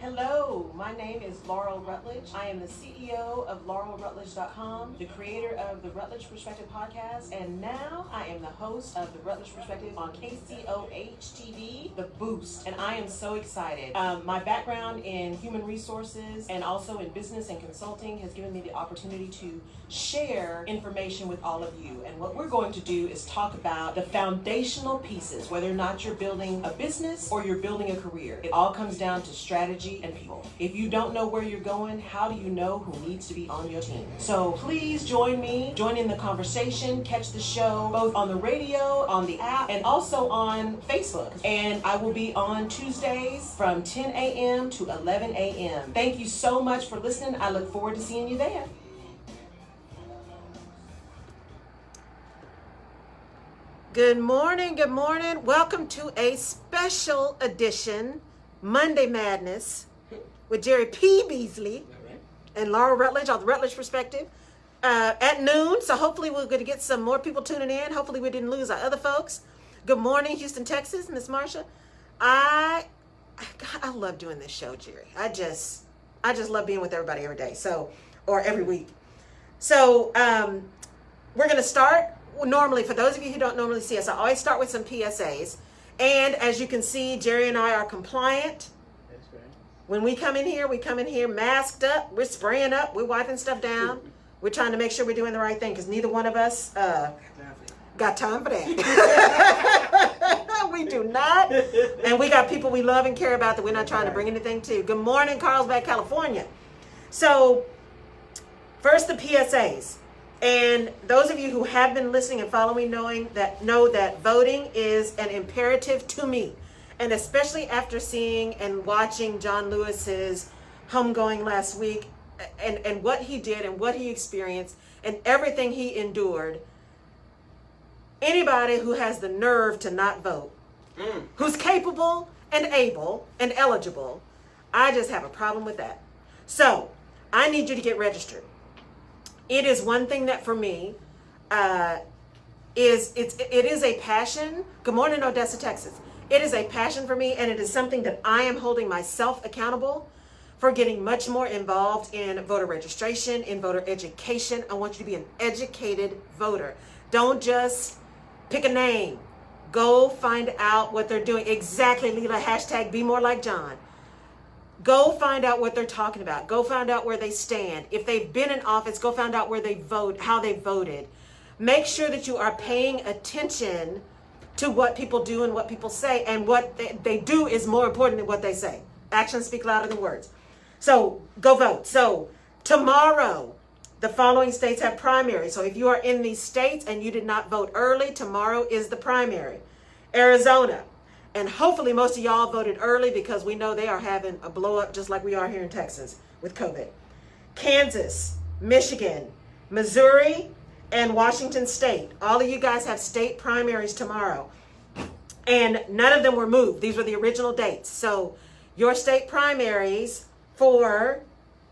Hello, my name is Laurel Rutledge. I am the CEO of LaurelRutledge.com, the creator of the Rutledge Perspective podcast, and now I am the host of the Rutledge Perspective on KCOH-TV, The Boost, and I am so excited. My background in human resources and also in business and consulting has given me the opportunity to share information with all of you, and what we're going to do is talk about the foundational pieces, whether or not you're building a business or you're building a career. It all comes down to strategy and people. If you don't know where you're going, how do you know who needs to be on your team? So please join me, join in the conversation, catch the show both on the radio, on the app, and also on Facebook. And I will be on Tuesdays from 10 a.m. to 11 a.m. Thank you so much for listening. I look forward to seeing you there. Good morning, good morning. Welcome to a special edition, Monday Madness, with Jerry P. Beasley and Laurel Rutledge on the Rutledge Perspective at noon. So hopefully we're going to get some more people tuning in. Hopefully we didn't lose our other folks. Good morning, Houston, Texas, Miss Marsha. I love doing this show, Jerry. I just love being with everybody every day. Or every week. So we're going to start. Normally, for those of you who don't normally see us, I always start with some PSAs. And as you can see, Jerry and I are compliant. That's right. When we come in here masked up. We're spraying up. We're wiping stuff down. We're trying to make sure we're doing the right thing because neither one of us got time for that. We do not. And we got people we love and care about that we're not trying to bring anything to. Good morning, Carlsbad, California. So, first the PSAs. And those of you who have been listening and following know that voting is an imperative to me. And especially after seeing and watching John Lewis's homegoing last week and what he did and what he experienced and everything he endured, anybody who has the nerve to not vote, who's capable and able and eligible, I just have a problem with that. So I need you to get registered. It is one thing that for me it is a passion. Good morning, Odessa, Texas. It is a passion for me, and it is something that I am holding myself accountable for, getting much more involved in voter registration, in voter education. I want you to be an educated voter. Don't just pick a name. Go find out what they're doing. Exactly, Leela, hashtag be more like John. Go find out what they're talking about. Go find out where they stand. If they've been in office, go find out where they vote, how they voted. Make sure that you are paying attention to what people do and what people say, and what they do is more important than what they say. Actions speak louder than words. So go vote. So tomorrow, the following states have primaries. So if you are in these states and you did not vote early, tomorrow is the primary. Arizona. And hopefully most of y'all voted early because we know they are having a blow up just like we are here in Texas with COVID. Kansas, Michigan, Missouri, and Washington State. All of you guys have state primaries tomorrow. And none of them were moved. These were the original dates. So your state primaries for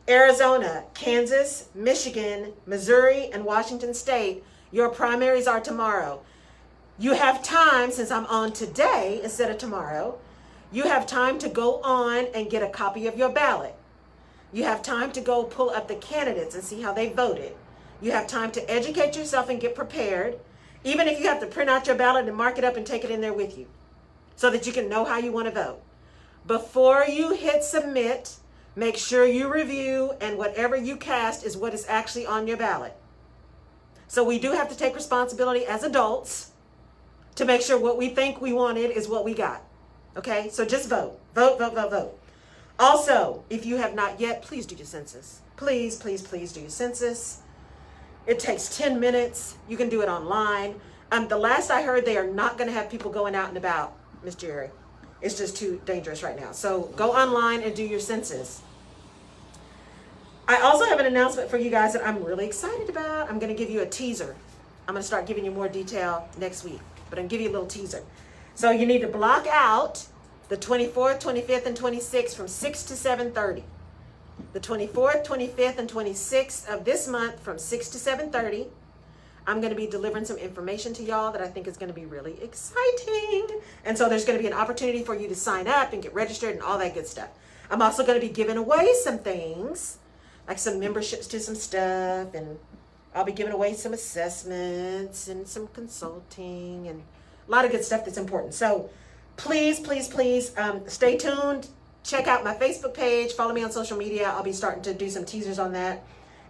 Arizona, Kansas, Michigan, Missouri, and Washington State, your primaries are tomorrow. You have time, since I'm on today instead of tomorrow, you have time to go on and get a copy of your ballot. You have time to go pull up the candidates and see how they voted. You have time to educate yourself and get prepared, even if you have to print out your ballot and mark it up and take it in there with you so that you can know how you want to vote. Before you hit submit, make sure you review, and whatever you cast is what is actually on your ballot. So we do have to take responsibility as adults to make sure what we think we wanted is what we got. Okay, so just vote. Vote, vote, vote, vote. Also, if you have not yet, please do your census. Please, please, please do your census. It takes 10 minutes. You can do it online. The last I heard, they are not going to have people going out and about, Miss Jerry. It's just too dangerous right now. So go online and do your census. I also have an announcement for you guys that I'm really excited about. I'm going to give you a teaser. I'm going to start giving you more detail next week, but I'm going to give you a little teaser. So you need to block out the 24th, 25th, and 26th from 6 to 7:30. The 24th, 25th, and 26th of this month from 6 to 7:30. I'm going to be delivering some information to y'all that I think is going to be really exciting. And so there's going to be an opportunity for you to sign up and get registered and all that good stuff. I'm also going to be giving away some things, like some memberships to some stuff, and I'll be giving away some assessments and some consulting and a lot of good stuff that's important. So please, please, please stay tuned. Check out my Facebook page. Follow me on social media. I'll be starting to do some teasers on that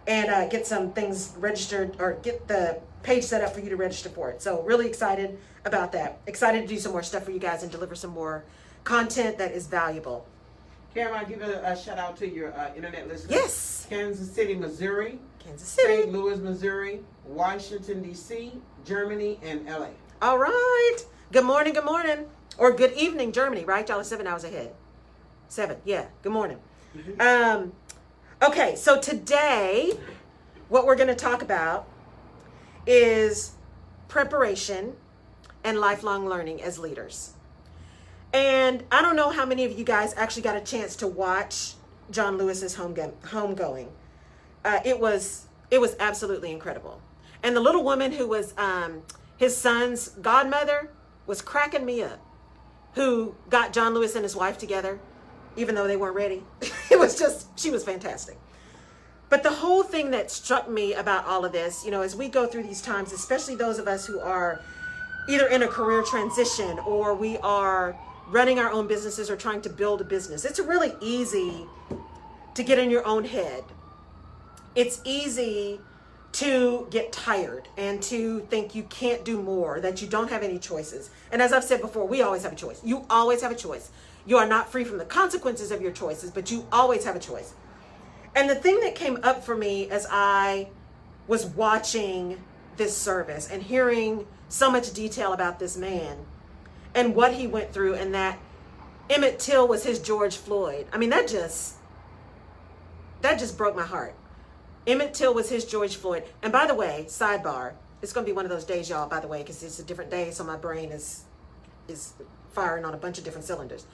and get some things registered, or get the page set up for you to register for it. So really excited about that. Excited to do some more stuff for you guys and deliver some more content that is valuable. Karen, I'll give a shout out to your internet listeners. Yes. Kansas City, Missouri. Kansas City. St. Louis, Missouri. Washington, D.C., Germany, and L.A. All right. Good morning, good morning. Or good evening, Germany, right? Y'all are 7 hours ahead. 7, yeah. Good morning. Mm-hmm. Okay, so today, what we're going to talk about is preparation and lifelong learning as leaders. And I don't know how many of you guys actually got a chance to watch John Lewis's homegoing. It was absolutely incredible. And the little woman who was his son's godmother was cracking me up, who got John Lewis and his wife together, even though they weren't ready. She was fantastic. But the whole thing that struck me about all of this, as we go through these times, especially those of us who are either in a career transition or we are running our own businesses or trying to build a business, it's really easy to get in your own head. It's easy to get tired and to think you can't do more, that you don't have any choices. And as I've said before, we always have a choice. You always have a choice. You are not free from the consequences of your choices, but you always have a choice. And the thing that came up for me as I was watching this service and hearing so much detail about this man and what he went through, and that Emmett Till was his George Floyd. I mean, that just broke my heart. Emmett Till was his George Floyd. And by the way, sidebar, it's going to be one of those days, y'all, by the way, because it's a different day, so my brain is firing on a bunch of different cylinders.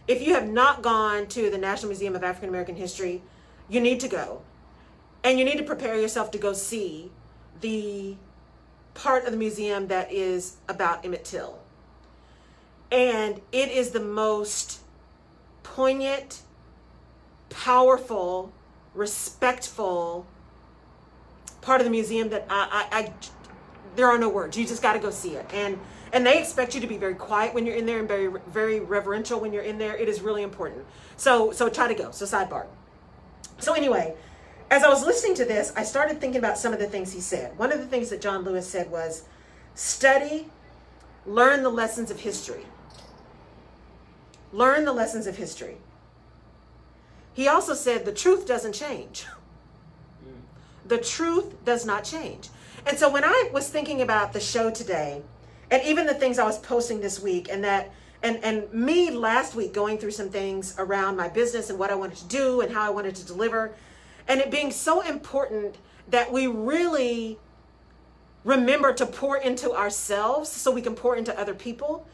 If you have not gone to the National Museum of African American History, you need to go. And you need to prepare yourself to go see the part of the museum that is about Emmett Till. And it is the most poignant, powerful, respectful part of the museum that I there are no words. You just got to go see it. And they expect you to be very quiet when you're in there and very, very reverential when you're in there. It is really important. So try to go. So sidebar. So anyway, as I was listening to this, I started thinking about some of the things he said. One of the things that John Lewis said was, study, learn the lessons of history. Learn the lessons of history. He also said the truth doesn't change. The truth does not change. And so when I was thinking about the show today, and even the things I was posting this week, and me last week going through some things around my business and what I wanted to do and how I wanted to deliver, and it being so important that we really remember to pour into ourselves so we can pour into other people,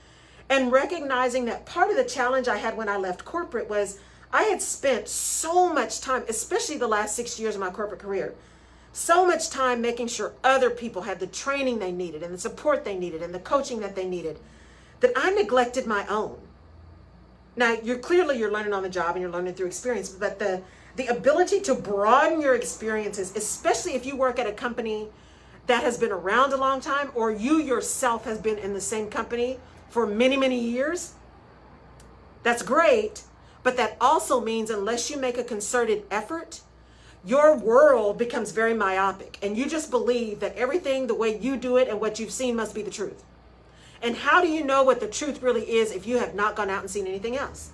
and recognizing that part of the challenge I had when I left corporate was I had spent so much time, especially the last 6 years of my corporate career, so much time making sure other people had the training they needed and the support they needed and the coaching that they needed, that I neglected my own. Now, you're learning on the job and you're learning through experience, but the ability to broaden your experiences, especially if you work at a company that has been around a long time, or you yourself has been in the same company for many, many years, that's great. But that also means unless you make a concerted effort, your world becomes very myopic, and you just believe that everything, the way you do it and what you've seen, must be the truth. And how do you know what the truth really is if you have not gone out and seen anything else?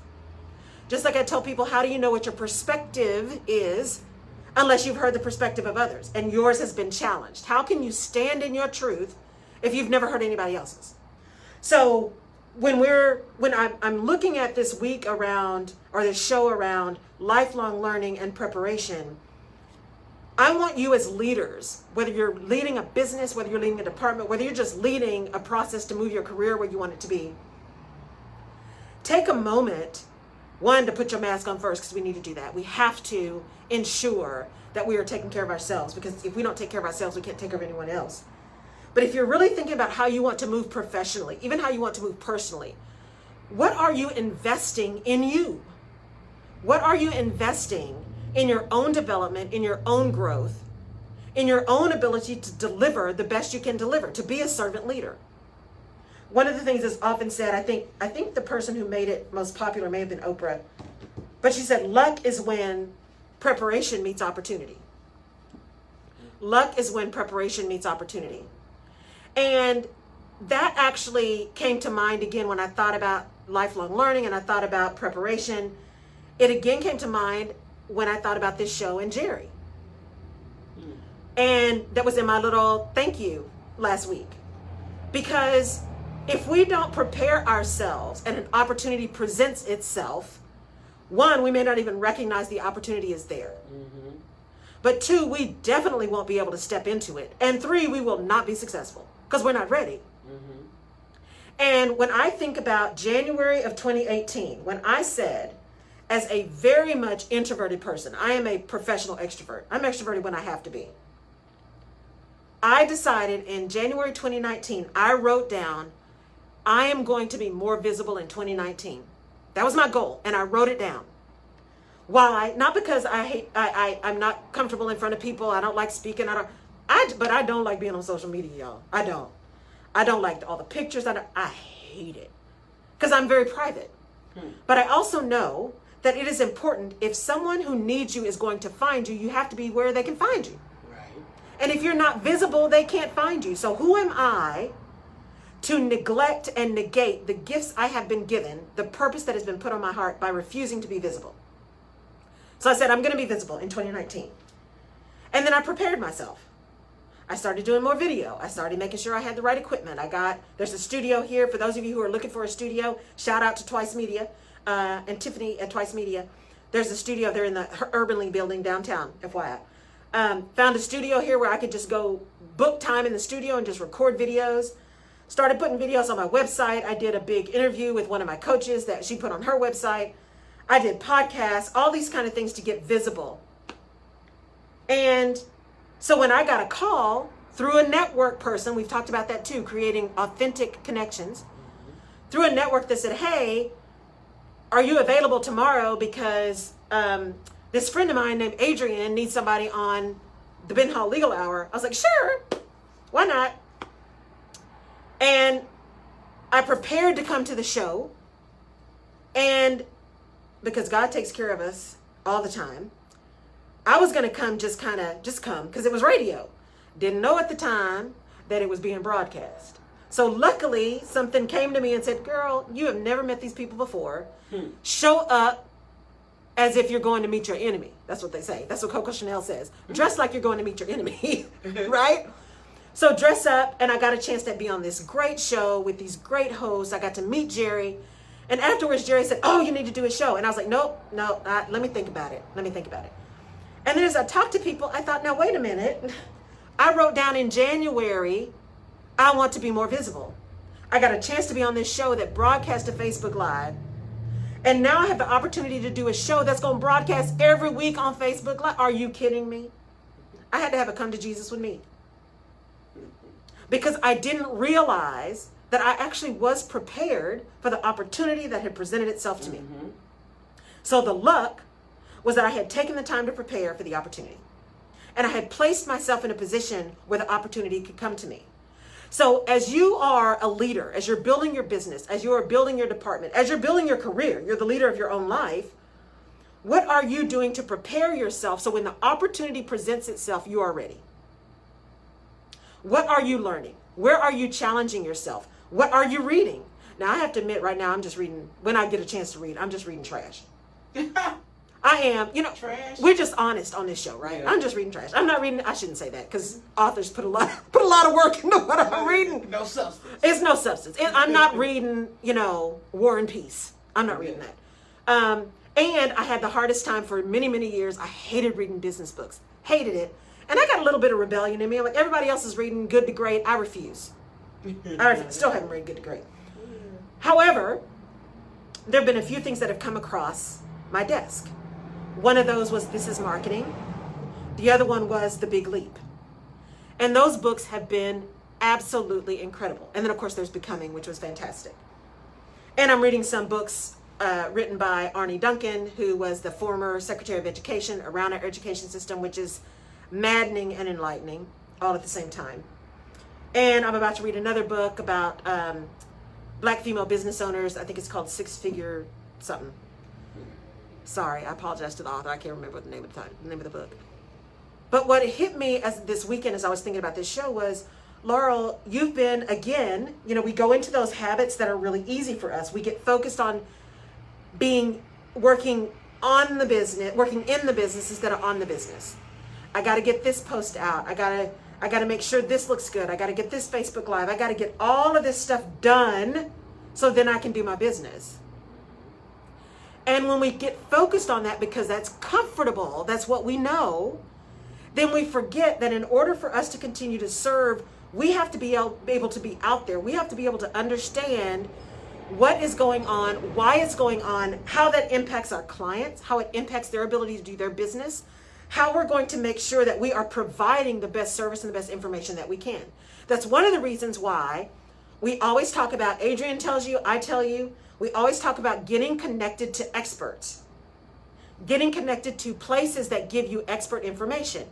Just like I tell people, how do you know what your perspective is unless you've heard the perspective of others and yours has been challenged? How can you stand in your truth if you've never heard anybody else's? So when I'm looking at this week around, or this show around lifelong learning and preparation, I want you as leaders, whether you're leading a business, whether you're leading a department, whether you're just leading a process to move your career where you want it to be, take a moment, one, to put your mask on first, because we need to do that. We have to ensure that we are taking care of ourselves, because if we don't take care of ourselves, we can't take care of anyone else. But if you're really thinking about how you want to move professionally, even how you want to move personally, what are you investing in you? What are you investing in your own development, in your own growth, in your own ability to deliver the best you can deliver, to be a servant leader? One of the things that's often said, I think the person who made it most popular may have been Oprah, but she said, luck is when preparation meets opportunity. Luck is when preparation meets opportunity. And that actually came to mind again when I thought about lifelong learning and I thought about preparation. It again came to mind when I thought about this show and Jerry. And that was in my little thank you last week. Because if we don't prepare ourselves and an opportunity presents itself, one, we may not even recognize the opportunity is there. Mm-hmm. But two, we definitely won't be able to step into it. And three, we will not be successful because we're not ready. Mm-hmm. And when I think about January of 2018, when I said, as a very much introverted person, I am a professional extrovert. I'm extroverted when I have to be. I decided in January 2019, I wrote down, I am going to be more visible in 2019. That was my goal, and I wrote it down. Why? Not because I'm not comfortable in front of people. I don't like speaking. But I don't like being on social media, y'all. I don't like all the pictures. I hate it because I'm very private. But I also know that it is important if someone who needs you is going to find you, you have to be where they can find you. Right. And if you're not visible, they can't find you. So who am I to neglect and negate the gifts I have been given, the purpose that has been put on my heart by refusing to be visible? So I said, I'm going to be visible in 2019. And then I prepared myself. I started doing more video. I started making sure I had the right equipment. There's a studio here. For those of you who are looking for a studio, shout out to Twice Media and Tiffany at Twice Media. There's a studio there in the Urbanly building downtown, FYI. Found a studio here where I could just go book time in the studio and just record videos. Started putting videos on my website. I did a big interview with one of my coaches that she put on her website. I did podcasts, all these kind of things to get visible. And so when I got a call through a network person, we've talked about that too, creating authentic connections, through a network that said, hey, are you available tomorrow? Because this friend of mine named Adrian needs somebody on the Ben Hall Legal Hour. I was like, sure, why not? And I prepared to come to the show. And because God takes care of us all the time, I was going to come just come because it was radio. Didn't know at the time that it was being broadcast. So luckily something came to me and said, girl, you have never met these people before. Show up as if you're going to meet your enemy. That's what they say. That's what Coco Chanel says. Dress like you're going to meet your enemy, right? So dress up, and I got a chance to be on this great show with these great hosts. I got to meet Jerry. And afterwards, Jerry said, oh, you need to do a show. And I was like, nope, let me think about it. And then as I talked to people, I thought, now, wait a minute. I wrote down in January, I want to be more visible. I got a chance to be on this show that broadcast to Facebook Live. And now I have the opportunity to do a show that's going to broadcast every week on Facebook Live. Are you kidding me? I had to have a come to Jesus with me. Because I didn't realize that I actually was prepared for the opportunity that had presented itself to me. So the luck was that I had taken the time to prepare for the opportunity. And I had placed myself in a position where the opportunity could come to me. So as you are a leader, as you're building your business, as you are building your department, as you're building your career, you're the leader of your own life, what are you doing to prepare yourself so when the opportunity presents itself, you are ready? What are you learning? Where are you challenging yourself? What are you reading? Now, I have to admit right now, I'm just reading, when I get a chance to read, I'm just reading trash. I am, trash. We're just honest on this show, right? Yeah. I'm just reading trash. I'm not reading, I shouldn't say that because authors put a lot of work into what I'm reading. No substance. It's no substance. I'm not reading, War and Peace. I'm not reading that. And I had the hardest time for many, many years. I hated reading business books. Hated it. And I got a little bit of rebellion in me. Like everybody else is reading Good to Great. I refuse. Still haven't read Good to Great. However, there have been a few things that have come across my desk. One of those was This Is Marketing. The other one was The Big Leap. And those books have been absolutely incredible. And then, of course, there's Becoming, which was fantastic. And I'm reading some books written by Arnie Duncan, who was the former Secretary of Education, around our education system, which is maddening and enlightening all at the same time. And I'm about to read another book about Black female business owners. I think it's called Six Figure something. Sorry, I apologize to the author. I can't remember the name of the book. But what hit me as this weekend as I was thinking about this show was, Laurel, you've been, again, we go into those habits that are really easy for us. We get focused on working in the business instead of on the business. I got to get this post out. I got to make sure this looks good. I got to get this Facebook Live. I got to get all of this stuff done so then I can do my business. And when we get focused on that because that's comfortable, that's what we know, then we forget that in order for us to continue to serve, we have to be able to be out there. We have to be able to understand what is going on, why it's going on, how that impacts our clients, how it impacts their ability to do their business, how we're going to make sure that we are providing the best service and the best information that we can. That's one of the reasons why we always talk about, Adrian tells you, I tell you, we always talk about getting connected to experts, getting connected to places that give you expert information,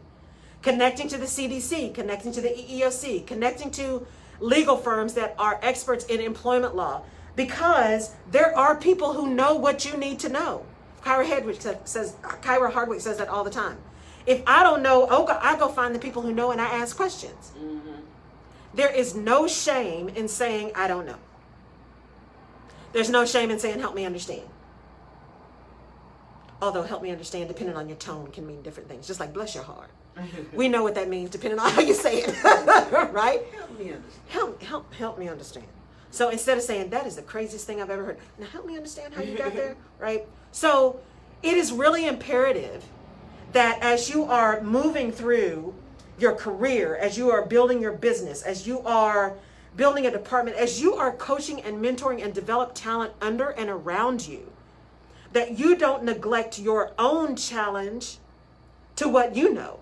connecting to the CDC, connecting to the EEOC, connecting to legal firms that are experts in employment law, because there are people who know what you need to know. Kyra Hardwick says that all the time. If I don't know, I go find the people who know and I ask questions. Mm-hmm. There is no shame in saying, I don't know. There's no shame in saying, help me understand. Although help me understand, depending on your tone, can mean different things. Just like bless your heart. We know what that means depending on how you say it. Right? Help me understand. Help me understand. So instead of saying, that is the craziest thing I've ever heard. Now help me understand how you got there. Right? So it is really imperative that as you are moving through your career, as you are building your business, as you are building a department, as you are coaching and mentoring and develop talent under and around you, that you don't neglect your own challenge to what you know,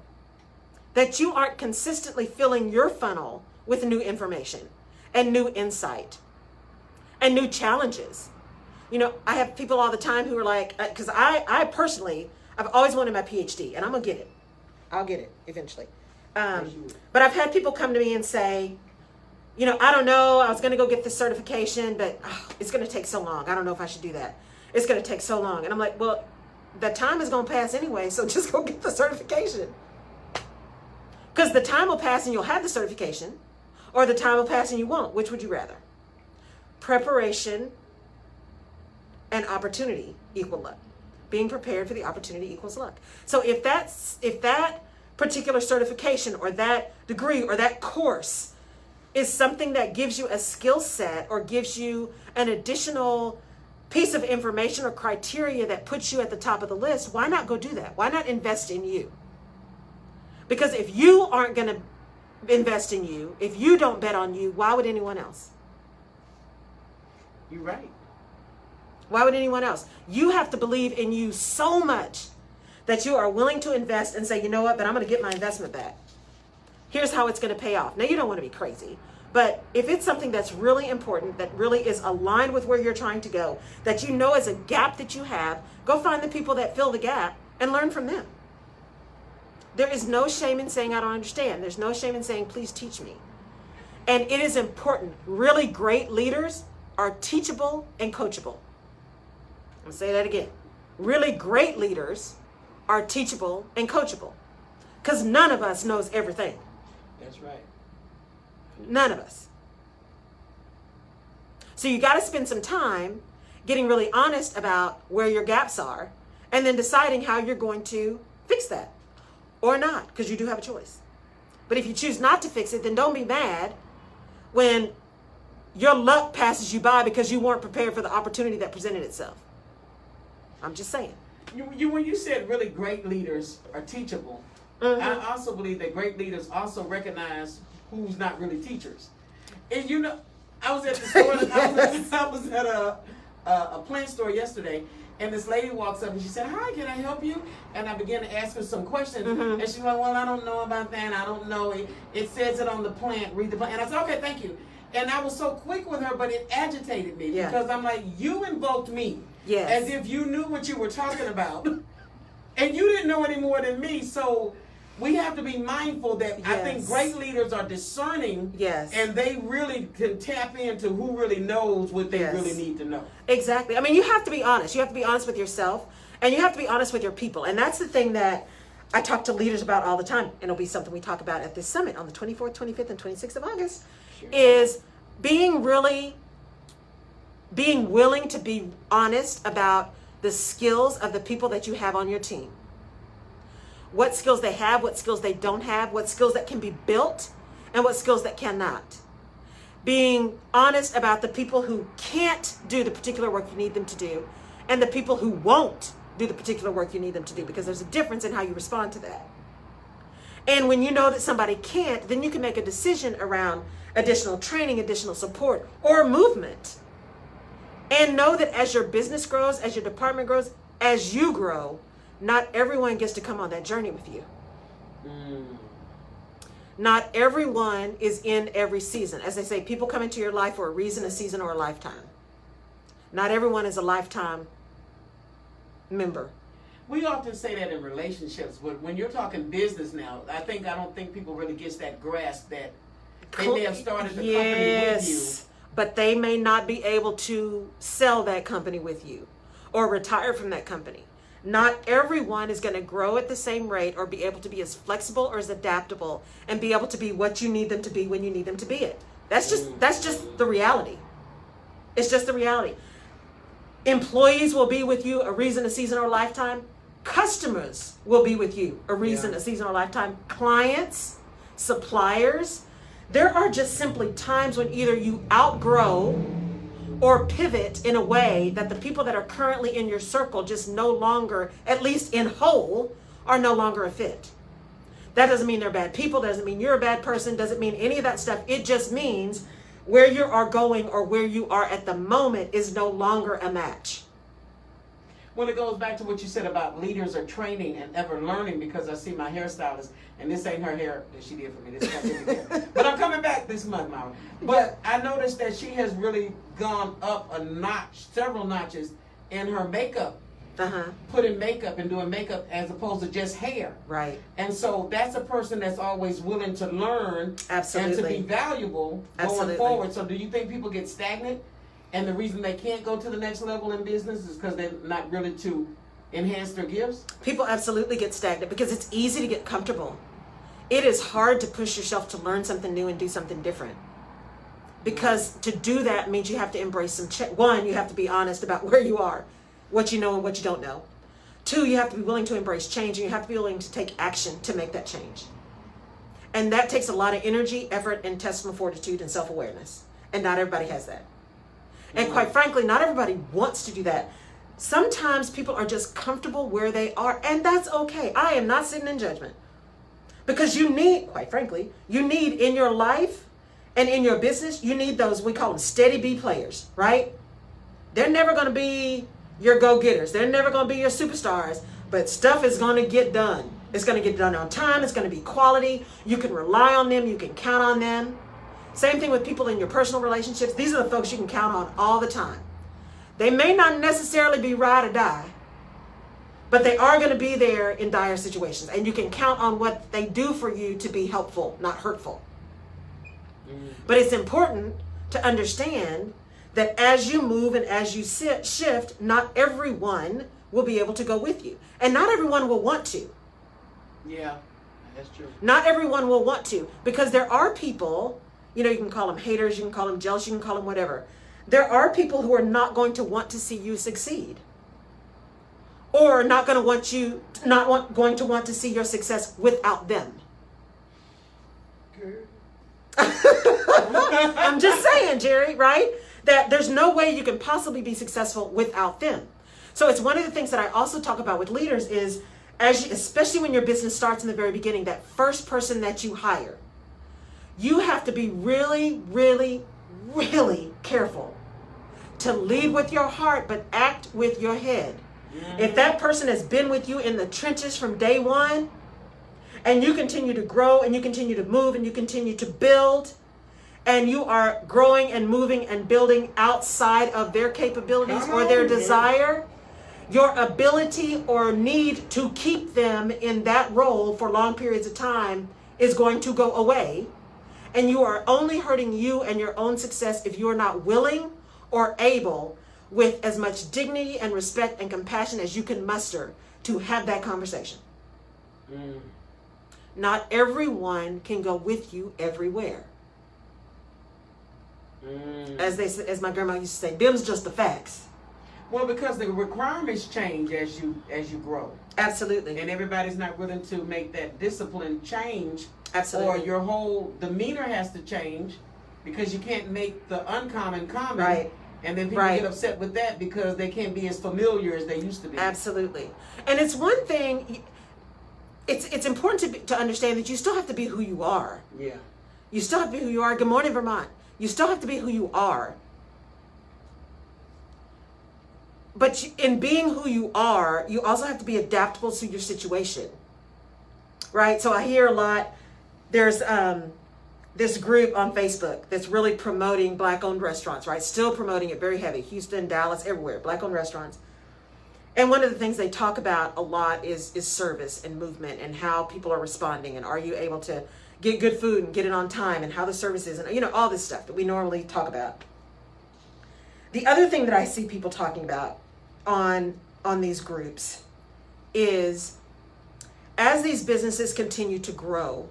that you aren't consistently filling your funnel with new information and new insight and new challenges. I have people all the time who are like, because I personally, I've always wanted my PhD and I'm gonna get it. I'll get it eventually. But I've had people come to me and say, I don't know, I was gonna go get this certification, but it's gonna take so long. I don't know if I should do that. It's gonna take so long. And I'm like, well, the time is gonna pass anyway, so just go get the certification. Because the time will pass and you'll have the certification, or the time will pass and you won't. Which would you rather? Preparation and opportunity equal luck. Being prepared for the opportunity equals luck. So if that particular certification or that degree or that course is something that gives you a skill set or gives you an additional piece of information or criteria that puts you at the top of the list, why not go do that? Why not invest in you? Because if you aren't going to invest in you, if you don't bet on you, why would anyone else? You're right. Why would anyone else? You have to believe in you so much that you are willing to invest and say, you know what, but I'm going to get my investment back. Here's how it's going to pay off. Now, you don't want to be crazy, but if it's something that's really important, that really is aligned with where you're trying to go, that you know is a gap that you have, go find the people that fill the gap and learn from them. There is no shame in saying, I don't understand. There's no shame in saying, please teach me. And it is important. Really great leaders are teachable and coachable. I'll say that again. Really great leaders are teachable and coachable. Because none of us knows everything. That's right. None of us. So you got to spend some time getting really honest about where your gaps are and then deciding how you're going to fix that or not, because you do have a choice. But if you choose not to fix it, then don't be mad when your luck passes you by because you weren't prepared for the opportunity that presented itself. I'm just saying. When you said really great leaders are teachable, mm-hmm. I also believe that great leaders also recognize who's not really teachers. And I was at the store. Yes. I was at a plant store yesterday, and this lady walks up and she said, "Hi, can I help you?" And I began to ask her some questions, mm-hmm. and she's like, "Well, I don't know about that. I don't know. It says it on the plant. Read the plant." And I said, "Okay, thank you." And I was so quick with her, but it agitated me because I'm like, you invoked me. Yes. As if you knew what you were talking about. And you didn't know any more than me. So we have to be mindful that I think great leaders are discerning. Yes. And they really can tap into who really knows what they really need to know. Exactly. I mean, you have to be honest. You have to be honest with yourself, and you have to be honest with your people. And that's the thing that I talk to leaders about all the time. And it'll be something we talk about at this summit on the 24th, 25th, and 26th of August, is being willing to be honest about the skills of the people that you have on your team. What skills they have, what skills they don't have, what skills that can be built, and what skills that cannot. Being honest about the people who can't do the particular work you need them to do, and the people who won't do the particular work you need them to do, because there's a difference in how you respond to that. And when you know that somebody can't, then you can make a decision around additional training, additional support, or movement. And know that as your business grows, as your department grows, as you grow, not everyone gets to come on that journey with you. Not everyone is in every season. As they say, people come into your life for a reason, a season, or a lifetime. Not everyone is a lifetime member. We often say that in relationships, but when you're talking business now, I don't think people really get that grasp that they may have started the company with you. But they may not be able to sell that company with you or retire from that company. Not everyone is going to grow at the same rate or be able to be as flexible or as adaptable and be able to be what you need them to be when you need them to be it. That's just the reality. It's just the reality. Employees will be with you a reason, a season, or a lifetime. Customers will be with you a reason, a season, or a lifetime. Clients, suppliers. There are just simply times when either you outgrow or pivot in a way that the people that are currently in your circle just no longer, at least in whole, are no longer a fit. That doesn't mean they're bad people, doesn't mean you're a bad person, doesn't mean any of that stuff. It just means where you are going or where you are at the moment is no longer a match. Well, it goes back to what you said about leaders are training and ever learning, because I see my hairstylist, and this ain't her hair that she did for me. This is my hair. But I'm coming back this month, Mara. But I noticed that she has really gone up a notch, several notches, in her makeup. Putting makeup and doing makeup as opposed to just hair. Right. And so that's a person that's always willing to learn and to be valuable going forward. So do you think people get stagnant? And the reason they can't go to the next level in business is because they're not really to enhance their gifts? People absolutely get stagnant because it's easy to get comfortable. It is hard to push yourself to learn something new and do something different. Because to do that means you have to embrace some one, you have to be honest about where you are, what you know and what you don't know. Two, you have to be willing to embrace change, and you have to be willing to take action to make that change. And that takes a lot of energy, effort, intestinal fortitude, and self-awareness. And not everybody has that. And quite frankly, not everybody wants to do that. Sometimes people are just comfortable where they are, and that's okay. I am not sitting in judgment. Because you need, quite frankly, you need in your life and in your business, you need those, we call them steady B players, right? They're never going to be your go-getters. They're never going to be your superstars, but stuff is going to get done. It's going to get done on time. It's going to be quality. You can rely on them. You can count on them. Same thing with people in your personal relationships. These are the folks you can count on all the time. They may not necessarily be ride or die, but they are going to be there in dire situations. And you can count on what they do for you to be helpful, not hurtful. But it's important to understand that as you move and as you shift, not everyone will be able to go with you. And not everyone will want to. Yeah, that's true. Not everyone will want to, because there are people, you know, you can call them haters, you can call them jealous, you can call them whatever. There are people who are not going to want to see you succeed. Or not going to want to see your success without them. I'm just saying, Jerry, right? That there's no way you can possibly be successful without them. So it's one of the things that I also talk about with leaders is, especially when your business starts in the very beginning, that first person that you hire, you have to be really, really, really careful to lead with your heart, but act with your head. If that person has been with you in the trenches from day one, and you continue to grow and you continue to move and you continue to build, and you are growing and moving and building outside of their capabilities or their desire, your ability or need to keep them in that role for long periods of time is going to go away. And you are only hurting you and your own success if you are not willing or able, with as much dignity and respect and compassion as you can muster, to have that conversation. Not everyone can go with you everywhere. As my grandma used to say, them's just the facts. Well, because the requirements change as you grow. Absolutely. And everybody's not willing to make that discipline change. Absolutely. Or your whole demeanor has to change, because you can't make the uncommon common. Right. And then people get upset with that because they can't be as familiar as they used to be. Absolutely. And it's one thing, it's important to understand that you still have to be who you are. Yeah. You still have to be who you are. Good morning, Vermont. You still have to be who you are. But in being who you are, you also have to be adaptable to your situation. Right? So I hear a lot, there's this group on Facebook that's really promoting Black-owned restaurants, right? Still promoting it very heavy. Houston, Dallas, everywhere, Black-owned restaurants. And one of the things they talk about a lot is service and movement and how people are responding, and are you able to get good food and get it on time, and how the service is, and all this stuff that we normally talk about. The other thing that I see people talking about on these groups is, as these businesses continue to grow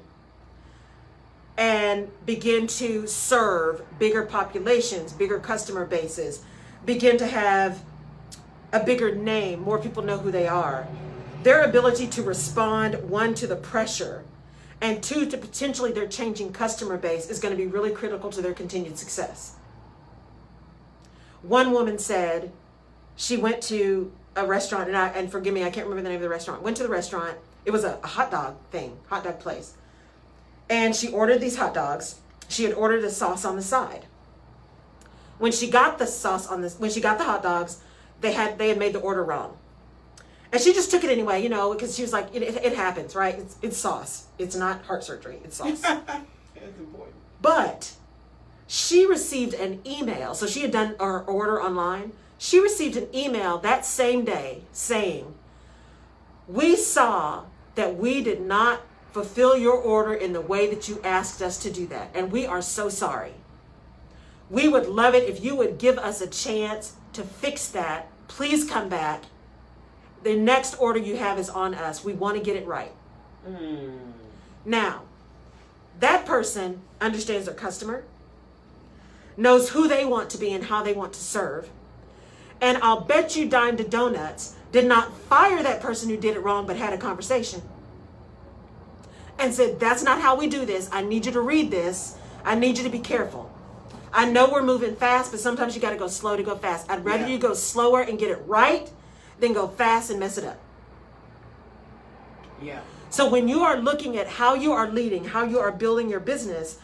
and begin to serve bigger populations, bigger customer bases, begin to have a bigger name, more people know who they are, their ability to respond, one, to the pressure, and two, to potentially their changing customer base is going to be really critical to their continued success. One woman said she went to a restaurant, and forgive me, I can't remember the name of the restaurant, went to the restaurant. It was a hot dog place. And she ordered these hot dogs. She had ordered a sauce on the side. When she got the hot dogs, they had made the order wrong. And she just took it anyway, because she was like, it happens, right? It's sauce. It's not heart surgery. It's sauce. That's important. But she received an email. So she had done her order online. She received an email that same day saying, "We saw that we did not fulfill your order in the way that you asked us to do that, and we are so sorry. We would love it if you would give us a chance to fix that. Please come back. The next order you have is on us. We want to get it right." Now, that person understands their customer, knows who they want to be and how they want to serve, and I'll bet you dime to donuts did not fire that person who did it wrong, but had a conversation and said, "That's not how we do this. I need you to read this. I need you to be careful. I know we're moving fast, but sometimes you got to go slow to go fast. I'd rather you go slower and get it right than go fast and mess it up." Yeah. So when you are looking at how you are leading, how you are building your business,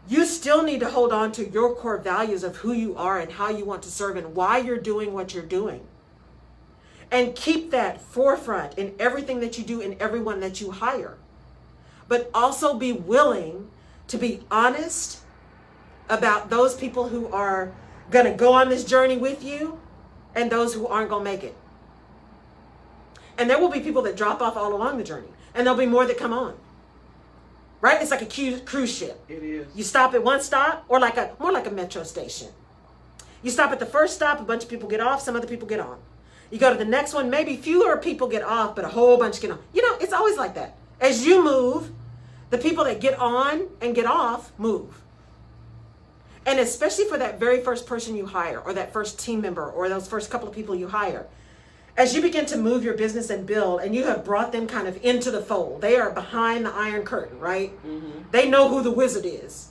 you still need to hold on to your core values of who you are and how you want to serve and why you're doing what you're doing. And keep that forefront in everything that you do and everyone that you hire. But also be willing to be honest about those people who are going to go on this journey with you and those who aren't going to make it. And there will be people that drop off all along the journey, and there'll be more that come on. Right? It's like a cruise ship. It is. You stop at one stop, or more like a metro station. You stop at the first stop, a bunch of people get off, some other people get on. You go to the next one, maybe fewer people get off, but a whole bunch get on. It's always like that. As you move, the people that get on and get off move. And especially for that very first person you hire, or that first team member, or those first couple of people you hire, as you begin to move your business and build, and you have brought them kind of into the fold, they are behind the iron curtain, right? Mm-hmm. They know who the wizard is.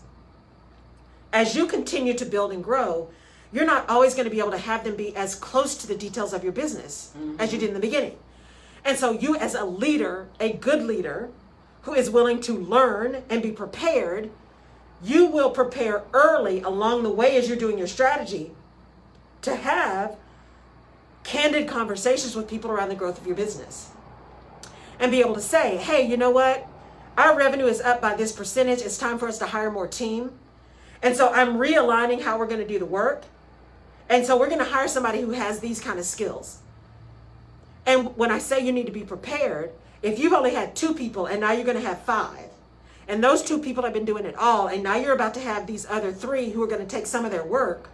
As you continue to build and grow, you're not always going to be able to have them be as close to the details of your business as you did in the beginning. And so you, as a leader, a good leader who is willing to learn and be prepared, you will prepare early along the way as you're doing your strategy to have candid conversations with people around the growth of your business and be able to say, "Hey, you know what? Our revenue is up by this percentage. It's time for us to hire more team. And so I'm realigning how we're going to do the work. And so we're going to hire somebody who has these kind of skills. And when I say you need to be prepared, if you've only had 2 people and now you're going to have 5, and those 2 people have been doing it all, and now you're about to have these other 3 who are going to take some of their work,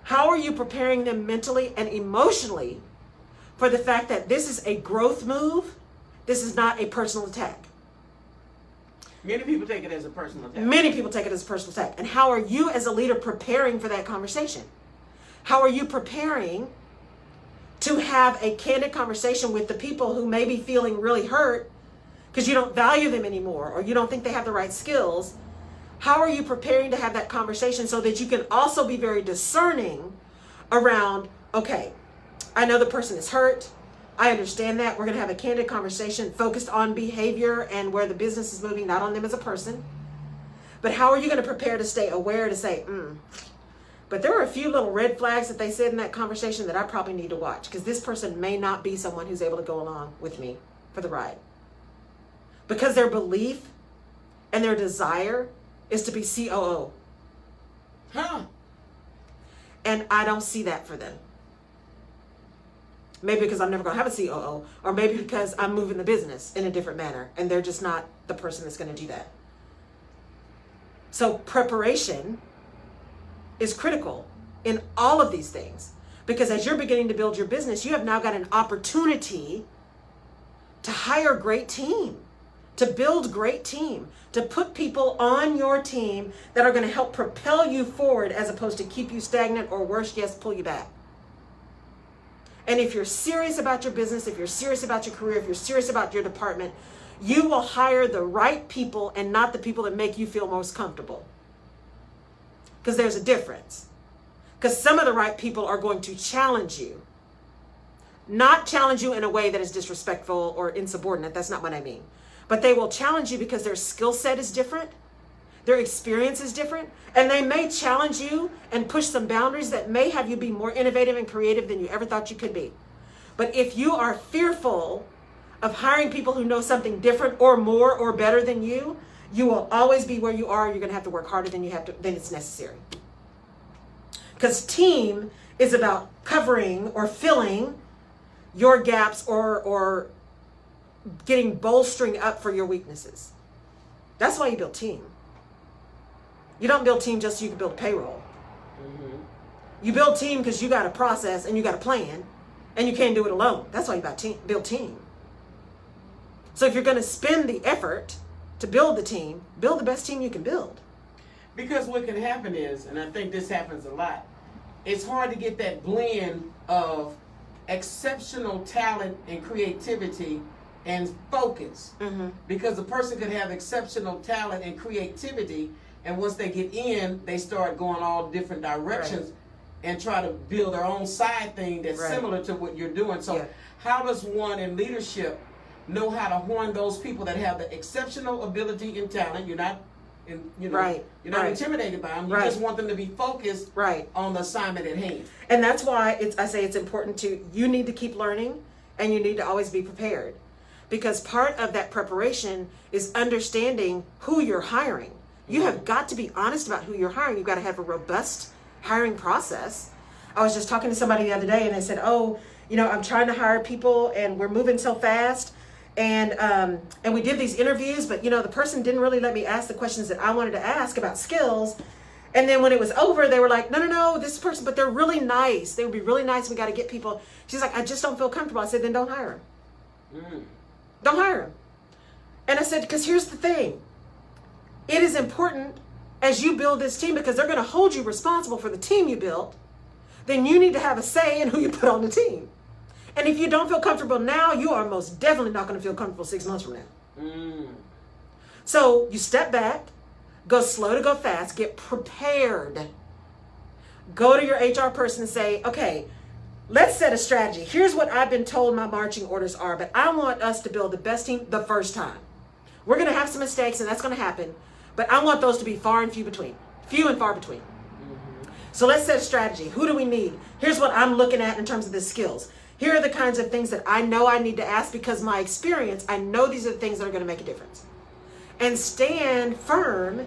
how are you preparing them mentally and emotionally for the fact that this is a growth move? This is not a personal attack. Many people take it as a personal attack. Many people take it as a personal attack. And how are you as a leader preparing for that conversation? How are you preparing to have a candid conversation with the people who may be feeling really hurt because you don't value them anymore or you don't think they have the right skills? How are you preparing to have that conversation so that you can also be very discerning around, okay, I know the person is hurt. I understand that. We're going to have a candid conversation focused on behavior and where the business is moving, not on them as a person. But how are you going to prepare to stay aware to say, but there were a few little red flags that they said in that conversation that I probably need to watch because this person may not be someone who's able to go along with me for the ride. Because their belief and their desire is to be COO. And I don't see that for them. Maybe because I'm never going to have a COO, or maybe because I'm moving the business in a different manner and they're just not the person that's going to do that. So preparation is critical in all of these things, because as you're beginning to build your business, you have now got an opportunity to hire a great team, to build great team, to put people on your team that are going to help propel you forward as opposed to keep you stagnant or worse, yes, pull you back. And if you're serious about your business, if you're serious about your career, if you're serious about your department, you will hire the right people and not the people that make you feel most comfortable. Because there's a difference. Because some of the right people are going to challenge you. Not challenge you in a way that is disrespectful or insubordinate. That's not what I mean. But they will challenge you because their skill set is different. Their experience is different. And they may challenge you and push some boundaries that may have you be more innovative and creative than you ever thought you could be. But if you are fearful of hiring people who know something different or more or better than you, you will always be where you are. You're going to have to work harder than it's necessary. Because team is about covering or filling your gaps or getting bolstering up for your weaknesses. That's why you build team. You don't build team just so you can build payroll. Mm-hmm. You build team because you got a process and you got a plan and you can't do it alone. That's why you build team. So if you're going to spend the effort to build the team, build the best team you can build. Because what can happen is, and I think this happens a lot, it's hard to get that blend of exceptional talent and creativity and focus. Mm-hmm. Because a person could have exceptional talent and creativity, and once they get in, they start going all different directions, right, and try to build their own side thing that's right, similar to what you're doing. So how does one in leadership know how to horn those people that have the exceptional ability and talent? You're not, right, you're not intimidated by them. You just want them to be focused on the assignment at hand. And that's why I say it's important you need to keep learning and you need to always be prepared. Because part of that preparation is understanding who you're hiring. You have got to be honest about who you're hiring. You've got to have a robust hiring process. I was just talking to somebody the other day and they said, I'm trying to hire people and we're moving so fast. And we did these interviews, but the person didn't really let me ask the questions that I wanted to ask about skills. And then when it was over, they were like, no, this person, but they're really nice. They would be really nice. We got to get people. She's like, I just don't feel comfortable. I said, then don't hire them. Don't hire them. And I said, because here's the thing. It is important as you build this team, because they're going to hold you responsible for the team you built. Then you need to have a say in who you put on the team. And if you don't feel comfortable now, you are most definitely not going to feel comfortable 6 months from now. So you step back, go slow to go fast, get prepared. Go to your HR person and say, okay, let's set a strategy. Here's what I've been told my marching orders are, but I want us to build the best team the first time. We're going to have some mistakes and that's going to happen, but I want those to be few and far between. So let's set a strategy. Who do we need? Here's what I'm looking at in terms of the skills. Here are the kinds of things that I know I need to ask because my experience, I know these are the things that are going to make a difference. And stand firm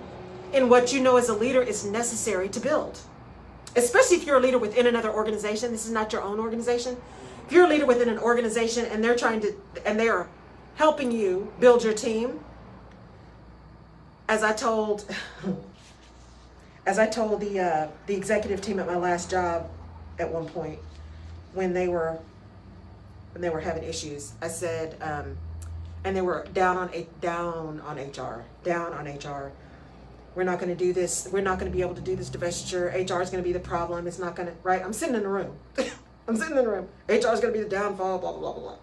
in what you know as a leader is necessary to build. Especially if you're a leader within another organization. This is not your own organization. If you're a leader within an organization and they're helping you build your team, as I told the executive team at my last job at one point, when they were having issues, I said, and they were down on HR. We're not going to do this. We're not going to be able to do this divestiture. HR is going to be the problem. It's not going to, right? I'm sitting in the room. HR is going to be the downfall, blah, blah, blah, blah, blah.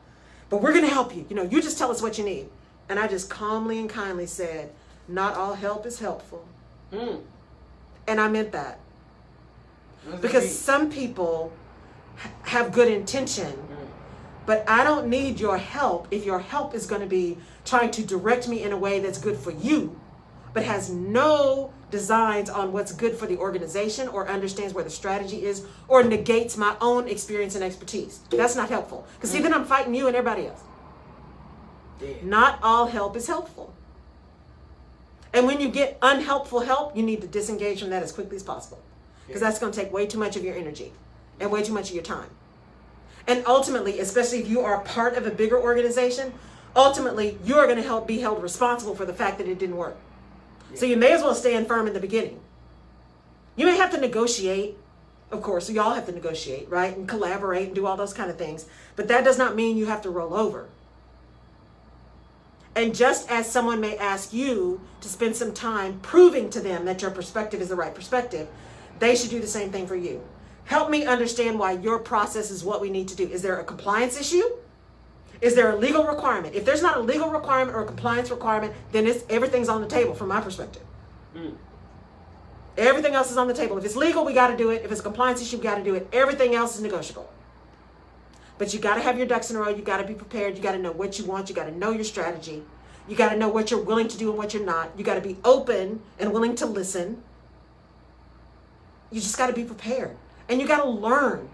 But we're going to help you. You just tell us what you need. And I just calmly and kindly said, not all help is helpful. And I meant that. Because some people have good intention, but I don't need your help if your help is going to be trying to direct me in a way that's good for you, but has no designs on what's good for the organization or understands where the strategy is or negates my own experience and expertise. That's not helpful. Because see, then I'm fighting you and everybody else. Yeah. Not all help is helpful. And when you get unhelpful help, you need to disengage from that as quickly as possible. Because that's going to take way too much of your energy and way too much of your time. And ultimately, especially if you are part of a bigger organization, ultimately you are going to be held responsible for the fact that it didn't work. So you may as well stand firm in the beginning. You may have to negotiate, of course, so y'all have to negotiate, right? And collaborate and do all those kind of things. But that does not mean you have to roll over. And just as someone may ask you to spend some time proving to them that your perspective is the right perspective, they should do the same thing for you. Help me understand why your process is what we need to do. Is there a compliance issue? Is there a legal requirement? If there's not a legal requirement or a compliance requirement, then everything's on the table from my perspective. Everything else is on the table. If it's legal, we got to do it. If it's a compliance issue, we got to do it. Everything else is negotiable. But you got to have your ducks in a row. You got to be prepared. You got to know what you want. You got to know your strategy. You got to know what you're willing to do and what you're not. You got to be open and willing to listen. You just got to be prepared. And you got to learn.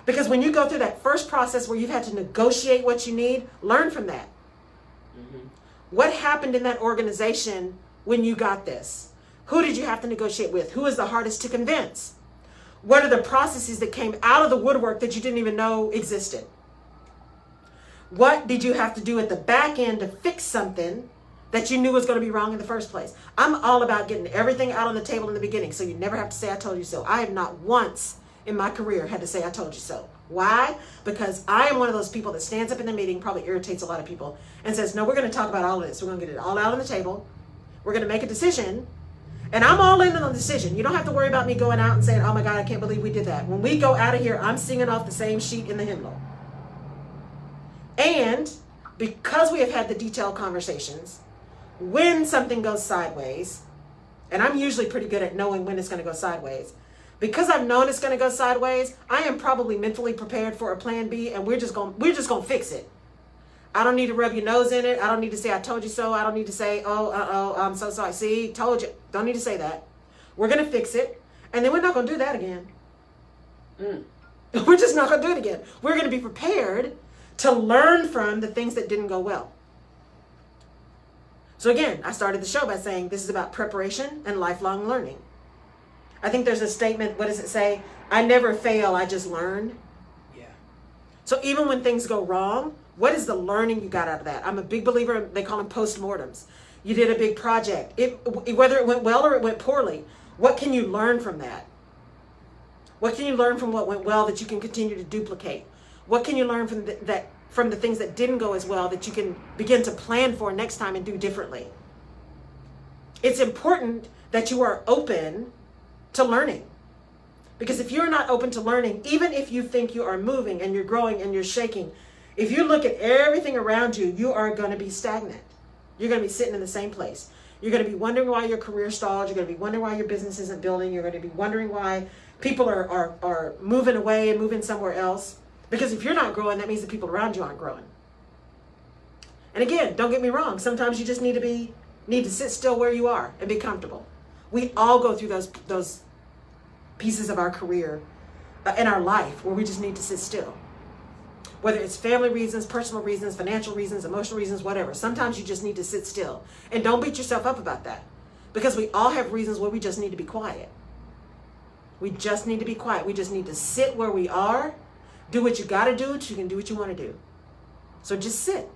Because when you go through that first process where you've had to negotiate what you need, learn from that. What happened in that organization when you got this? Who did you have to negotiate with? Who is the hardest to convince? What are the processes that came out of the woodwork that you didn't even know existed? What did you have to do at the back end to fix something that you knew was going to be wrong in the first place? I'm all about getting everything out on the table in the beginning, so you never have to say, I told you so. I have not once in my career had to say, I told you so. Why? Because I am one of those people that stands up in the meeting, probably irritates a lot of people, and says, no, we're going to talk about all of this. We're going to get it all out on the table. We're going to make a decision. And I'm all in on the decision. You don't have to worry about me going out and saying, oh my God, I can't believe we did that. When we go out of here, I'm singing off the same sheet in the hymnal. And because we have had the detailed conversations, when something goes sideways, and I'm usually pretty good at knowing when it's going to go sideways, because I've known it's going to go sideways, I am probably mentally prepared for a plan B, and we're just going to fix it. I don't need to rub your nose in it. I don't need to say, I told you so. I don't need to say, I'm so sorry. See, told you. Don't need to say that. We're going to fix it. And then we're not going to do that again. We're just not going to do it again. We're going to be prepared to learn from the things that didn't go well. So again, I started the show by saying this is about preparation and lifelong learning. I think there's a statement, what does it say? I never fail, I just learn. Yeah. So even when things go wrong, what is the learning you got out of that? I'm a big believer, they call them postmortems. You did a big project. Whether it went well or it went poorly, what can you learn from that? What can you learn from what went well that you can continue to duplicate? What can you learn from the things that didn't go as well that you can begin to plan for next time and do differently? It's important that you are open to learning. Because if you're not open to learning, even if you think you are moving and you're growing and you're shaking, if you look at everything around you, you are going to be stagnant. You're going to be sitting in the same place. You're going to be wondering why your career stalled. You're going to be wondering why your business isn't building. You're going to be wondering why people are moving away and moving somewhere else. Because if you're not growing, that means the people around you aren't growing. And again, don't get me wrong. Sometimes you just need to sit still where you are and be comfortable. We all go through those pieces of our career in our life where we just need to sit still. Whether it's family reasons, personal reasons, financial reasons, emotional reasons, whatever. Sometimes you just need to sit still. And don't beat yourself up about that. Because we all have reasons where we just need to be quiet. We just need to be quiet. We just need to sit where we are, do what you got to do, so you can do what you want to do. So just sit.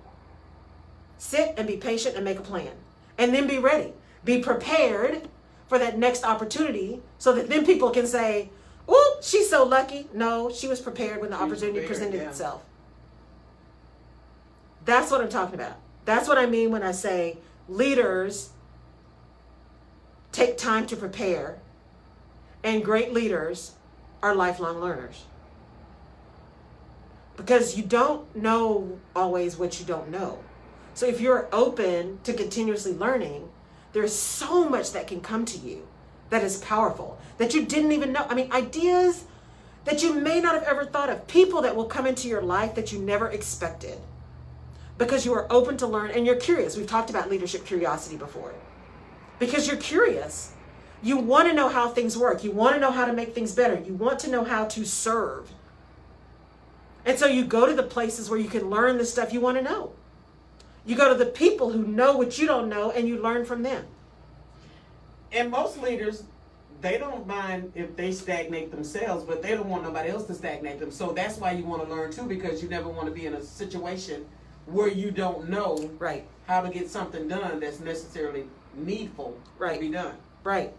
Sit and be patient and make a plan. And then be ready. Be prepared for that next opportunity so that then people can say, "Oh, she's so lucky." No, she was prepared when the opportunity presented itself. That's what I'm talking about. That's what I mean when I say leaders take time to prepare, and great leaders are lifelong learners. Because you don't know always what you don't know. So if you're open to continuously learning, there's so much that can come to you that is powerful, that you didn't even know. I mean, ideas that you may not have ever thought of, people that will come into your life that you never expected, because you are open to learn and you're curious. We've talked about leadership curiosity before. Because you're curious. You want to know how things work. You want to know how to make things better. You want to know how to serve. And so you go to the places where you can learn the stuff you want to know. You go to the people who know what you don't know and you learn from them. And most leaders, they don't mind if they stagnate themselves, but they don't want nobody else to stagnate them. So that's why you want to learn too, because you never want to be in a situation where you don't know Right. how to get something done that's necessarily needful Right. to be done. Right.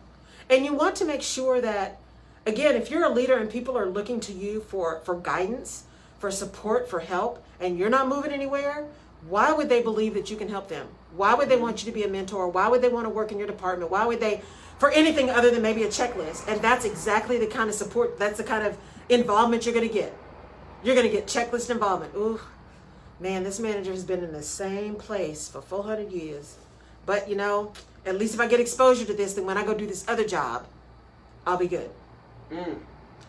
And you want to make sure that, again, if you're a leader and people are looking to you for guidance, for support, for help, and you're not moving anywhere, why would they believe that you can help them? Why would they want you to be a mentor? Why would they want to work in your department? Why would they, for anything other than maybe a checklist? And that's exactly the kind of support, that's the kind of involvement you're going to get. You're going to get checklist involvement. Ooh, man, this manager has been in the same place for 400 years. But, you know, at least if I get exposure to this, then when I go do this other job, I'll be good.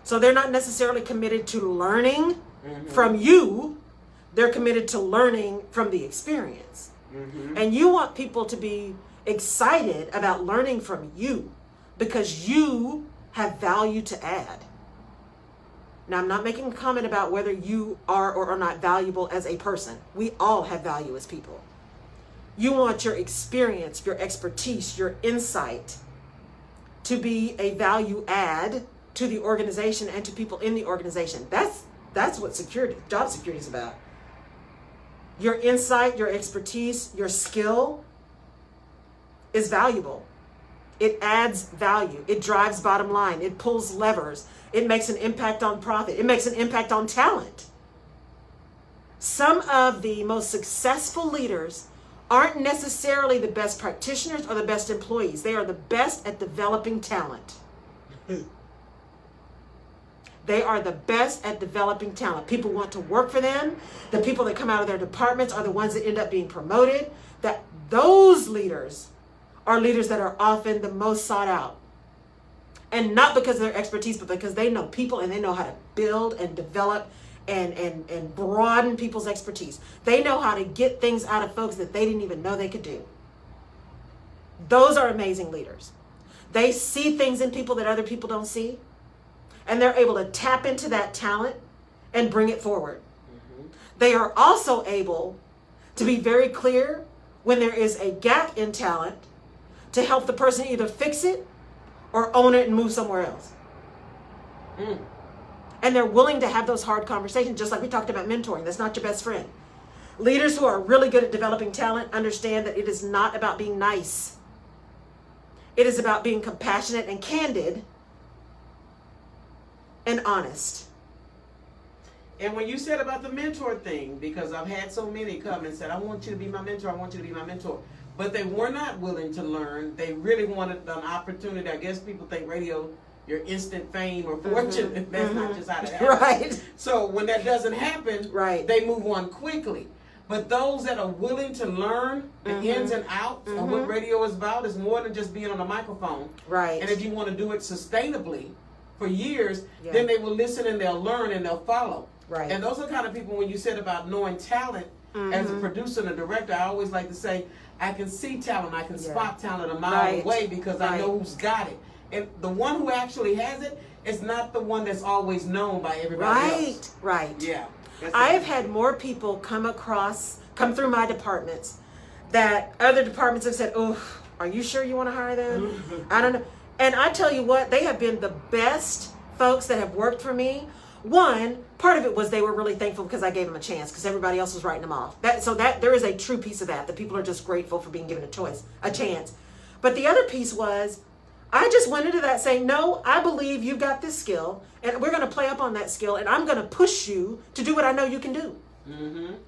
So they're not necessarily committed to learning from you. They're committed to learning from the experience. And you want people to be excited about learning from you because you have value to add. Now, I'm not making a comment about whether you are or are not valuable as a person. We all have value as people. You want your experience, your expertise, your insight to be a value add to the organization and to people in the organization. That's what job security is about. Your insight, your expertise, your skill is valuable. It adds value. It drives bottom line. It pulls levers. It makes an impact on profit. It makes an impact on talent. Some of the most successful leaders aren't necessarily the best practitioners or the best employees. They are the best at developing talent. They are the best at developing talent. People want to work for them. The people that come out of their departments are the ones that end up being promoted. Those leaders are leaders that are often the most sought out. And not because of their expertise, but because they know people and they know how to build and develop and broaden people's expertise. They know how to get things out of folks that they didn't even know they could do. Those are amazing leaders. They see things in people that other people don't see. And they're able to tap into that talent and bring it forward. They are also able to be very clear when there is a gap in talent to help the person either fix it or own it and move somewhere else. And they're willing to have those hard conversations, just like we talked about mentoring. That's not your best friend. Leaders who are really good at developing talent understand that it is not about being nice. It is about being compassionate and candid and honest. And when you said about the mentor thing, because I've had so many come and said, I want you to be my mentor, I want you to be my mentor. But they were not willing to learn. They really wanted an opportunity. I guess people think radio, your instant fame or fortune, that's not just how it happens. Right. So when that doesn't happen, they move on quickly. But those that are willing to learn the ins and outs of what radio is about is more than just being on a microphone. Right. And if you want to do it sustainably for years, then they will listen and they'll learn and they'll follow. Right. And those are the kind of people, when you said about knowing talent, as a producer and a director, I always like to say, I can see talent, I can spot talent a mile away because I know who's got it. And the one who actually has it is not the one that's always known by everybody else. Right. Yeah. I've had more people come through my departments that other departments have said, oh, Are you sure you want to hire them? I don't know. And I tell you what, they have been the best folks that have worked for me. One, part of it was they were really thankful because I gave them a chance because everybody else was writing them off. So there is a true piece of that people are just grateful for being given a chance. But the other piece was, I just went into that saying, no, I believe you've got this skill and we're going to play up on that skill and I'm going to push you to do what I know you can do.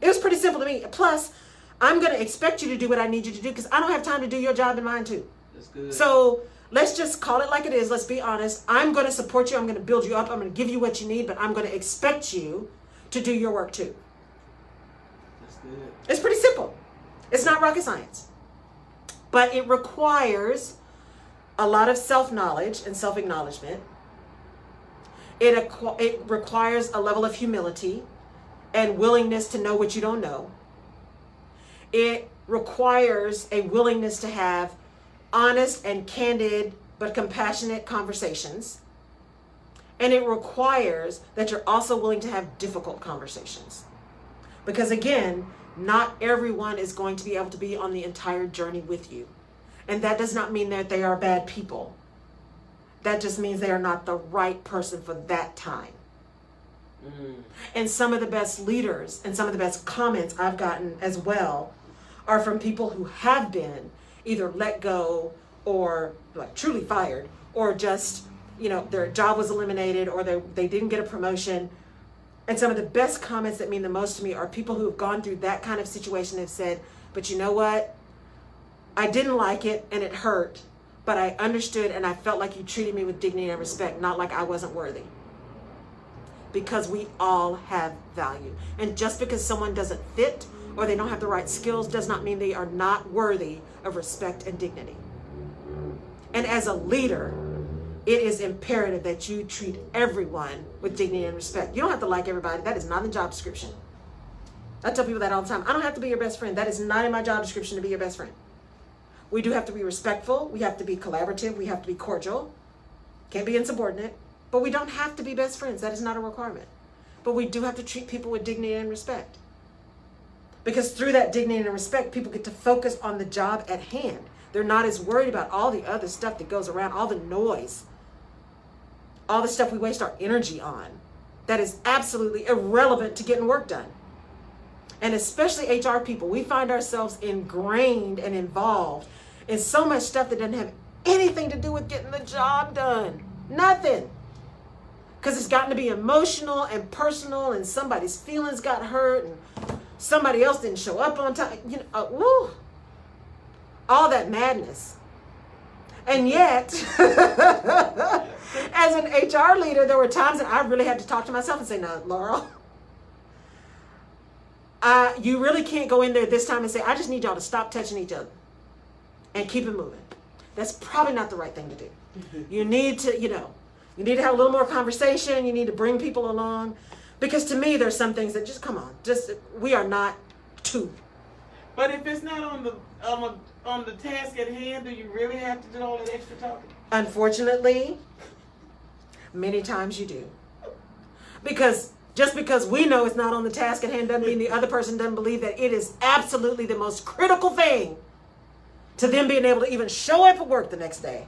It was pretty simple to me. Plus, I'm going to expect you to do what I need you to do because I don't have time to do your job and mine too. That's good. So let's just call it like it is. Let's be honest. I'm going to support you. I'm going to build you up. I'm going to give you what you need, but I'm going to expect you to do your work too. That's good. It's pretty simple. It's not rocket science. But it requires a lot of self-knowledge and self-acknowledgement. It requires a level of humility and willingness to know what you don't know. It requires a willingness to have honest and candid but compassionate conversations. And it requires that you're also willing to have difficult conversations. Because again, not everyone is going to be able to be on the entire journey with you. And that does not mean that they are bad people. That just means they are not the right person for that time. And some of the best leaders and some of the best comments I've gotten as well are from people who have been either let go or like truly fired or just, their job was eliminated or they didn't get a promotion. And some of the best comments that mean the most to me are people who have gone through that kind of situation and have said, but you know what? I didn't like it and it hurt, but I understood and I felt like you treated me with dignity and respect, not like I wasn't worthy. Because we all have value. And just because someone doesn't fit or they don't have the right skills does not mean they are not worthy of respect and dignity. And as a leader, it is imperative that you treat everyone with dignity and respect. You don't have to like everybody. That is not in the job description. I tell people that all the time. I don't have to be your best friend. That is not in my job description to be your best friend. We do have to be respectful. We have to be collaborative. We have to be cordial. Can't be insubordinate. But we don't have to be best friends. That is not a requirement. But we do have to treat people with dignity and respect. Because through that dignity and respect, people get to focus on the job at hand. They're not as worried about all the other stuff that goes around, all the noise, all the stuff we waste our energy on that is absolutely irrelevant to getting work done. And especially HR people, we find ourselves ingrained and involved in so much stuff that doesn't have anything to do with getting the job done. Nothing. Because it's gotten to be emotional and personal and somebody's feelings got hurt and somebody else didn't show up on time. All that madness. And yet, as an HR leader, there were times that I really had to talk to myself and say, no, Laurel, you really can't go in there this time and say, I just need y'all to stop touching each other and keep it moving. That's probably not the right thing to do. You need to, you need to have a little more conversation. You need to bring people along. Because to me, there's some things that just, come on, we are not two. But if it's not on the task at hand, do you really have to do all that extra talking? Unfortunately, many times you do. Because just because we know it's not on the task at hand doesn't mean the other person doesn't believe that it is absolutely the most critical thing to them being able to even show up at work the next day.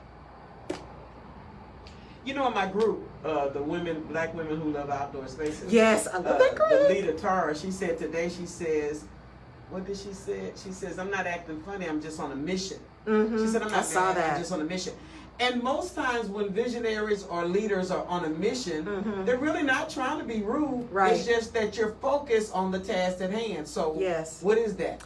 In my group, the black women who love outdoor spaces. Yes, I love that group. The leader, Tara, she said today, what did she say? She says, I'm not acting funny, I'm just on a mission. Mm-hmm. She said, I'm just on a mission. And most times when visionaries or leaders are on a mission, mm-hmm. they're really not trying to be rude. Right. It's just that you're focused on the task at hand. So yes. What is that?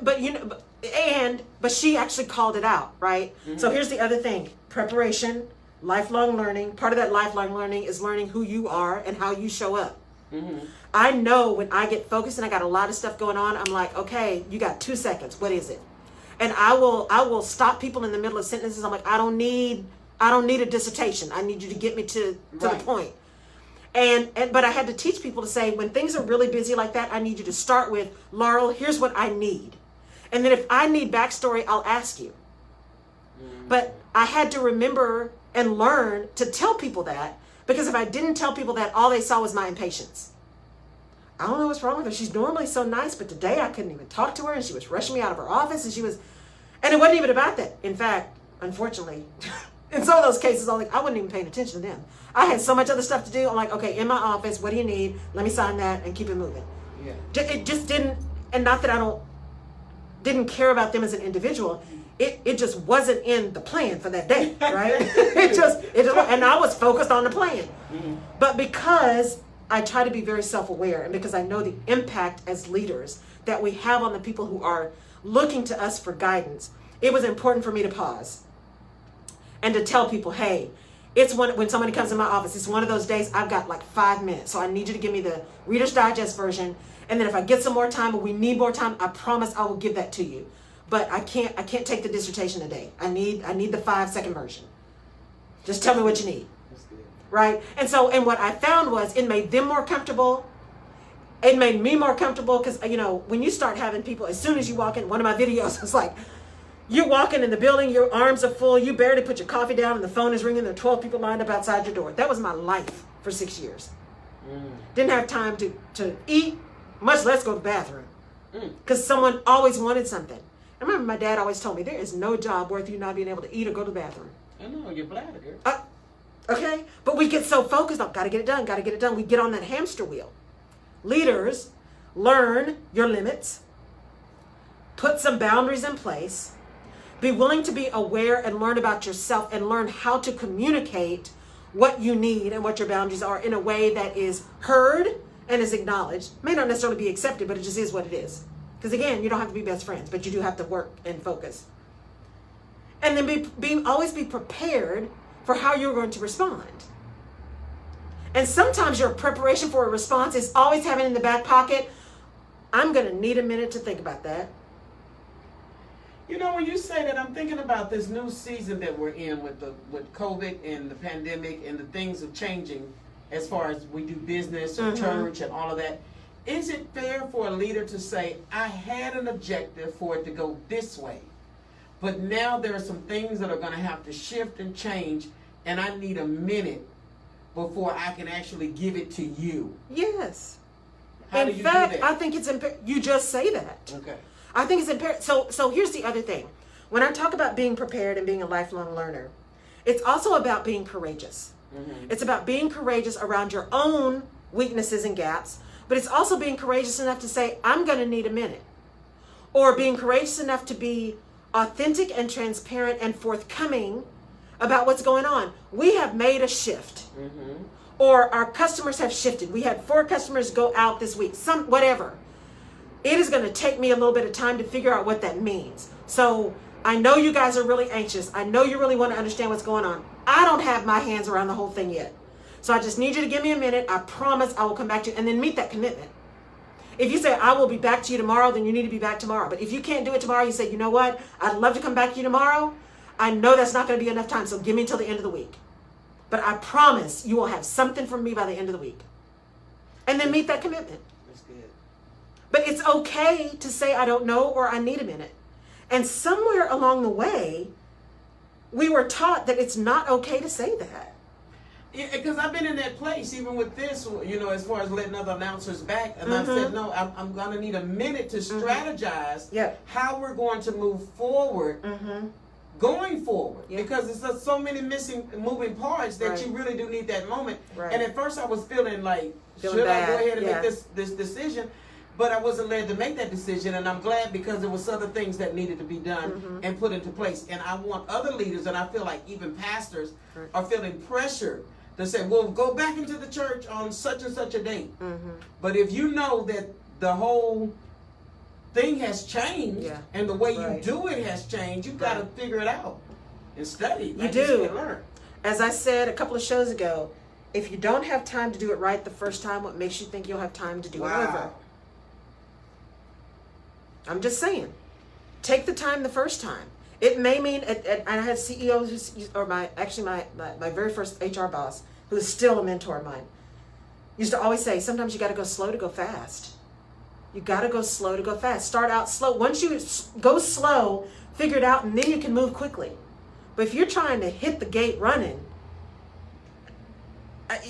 But she actually called it out, right? Mm-hmm. So here's the other thing. Preparation, lifelong learning. Part of that lifelong learning is learning who you are and how you show up. Mm-hmm. I know when I get focused and I got a lot of stuff going on, I'm like, okay, you got 2 seconds. What is it? And I will stop people in the middle of sentences. I'm like, I don't need a dissertation. I need you to get me to the point. But I had to teach people to say, when things are really busy like that, I need you to start with, Laurel, here's what I need. And then if I need backstory, I'll ask you. But I had to remember and learn to tell people that, because if I didn't tell people that, all they saw was my impatience. I don't know what's wrong with her. She's normally so nice, but today I couldn't even talk to her, and she was rushing me out of her office, And it wasn't even about that. In fact, unfortunately, in some of those cases, I wasn't even paying attention to them. I had so much other stuff to do. I'm like, okay, in my office, what do you need? Let me sign that and keep it moving. Yeah. It just didn't, and not that I didn't care about them as an individual. It just wasn't in the plan for that day, right? it just, and I was focused on the plan. Mm-hmm. But because I try to be very self-aware, and because I know the impact as leaders that we have on the people who are looking to us for guidance, it was important for me to pause and to tell people, hey, it's when somebody comes in my office, it's one of those days I've got like 5 minutes. So I need you to give me the Reader's Digest version. And then if I get some more time or we need more time, I promise I will give that to you. But I can't take the dissertation today. I need the 5-second version. Just tell me what you need. That's good. Right? And what I found was it made them more comfortable. It made me more comfortable because, when you start having people, as soon as you walk in, one of my videos was like, you're walking in the building, your arms are full, you barely put your coffee down and the phone is ringing, there are 12 people lined up outside your door. That was my life for 6 years. Didn't have time to eat, much less go to the bathroom. Because someone always wanted something. I remember my dad always told me, there is no job worth you not being able to eat or go to the bathroom. I know, your bladder, girl. Okay? But we get so focused on, gotta get it done. We get on that hamster wheel. Leaders, learn your limits. Put some boundaries in place. Be willing to be aware and learn about yourself and learn how to communicate what you need and what your boundaries are in a way that is heard and is acknowledged. May not necessarily be accepted, but it just is what it is. Because again, you don't have to be best friends, but you do have to work and focus. And then always be prepared for how you're going to respond. And sometimes your preparation for a response is always having in the back pocket, I'm going to need a minute to think about that. When you say that, I'm thinking about this new season that we're in with COVID and the pandemic, and the things are changing as far as we do business or church and all of that. Is it fair for a leader to say, I had an objective for it to go this way, but now there are some things that are going to have to shift and change, and I need a minute before I can actually give it to you? Yes. How do you do that? I think it's you just say that. Okay. I think it's imperative. So here's the other thing. When I talk about being prepared and being a lifelong learner, it's also about being courageous. It's about being courageous around your own weaknesses and gaps, but it's also being courageous enough to say, I'm going to need a minute. Or being courageous enough to be authentic and transparent and forthcoming about what's going on. We have made a shift. Or our customers have shifted. We had 4 customers go out this week, whatever. It is going to take me a little bit of time to figure out what that means. So I know you guys are really anxious. I know you really want to understand what's going on. I don't have my hands around the whole thing yet. So I just need you to give me a minute. I promise I will come back to you, and then meet that commitment. If you say, I will be back to you tomorrow, then you need to be back tomorrow. But if you can't do it tomorrow, you say, you know what? I'd love to come back to you tomorrow. I know that's not going to be enough time, so give me until the end of the week. But I promise you will have something from me by the end of the week. And then meet that commitment. That's good. But it's okay to say, I don't know, or I need a minute. And somewhere along the way, we were taught that it's not okay to say that. Yeah, because I've been in that place, even with this, as far as letting other announcers back. And I said, no, I'm going to need a minute to strategize how we're going to move forward, going forward. Because there's just so many moving parts that you really do need that moment. And at first I was feeling like, should I go ahead and make this decision? But I wasn't led to make that decision, and I'm glad because there was other things that needed to be done and put into place. And I want other leaders, and I feel like even pastors are feeling pressure to say, well, go back into the church on such and such a date. But if you know that the whole thing has changed and the way you do it has changed, you've got to figure it out and study. You do. Learn. As I said a couple of shows ago, if you don't have time to do it right the first time, what makes you think you'll have time to do it over? I'm just saying, take the time the first time. It may mean, and I had CEOs, my very first HR boss, who is still a mentor of mine, used to always say, sometimes you got to go slow to go fast. You got to go slow to go fast. Start out slow. Once you go slow, figure it out, and then you can move quickly. But if you're trying to hit the gate running,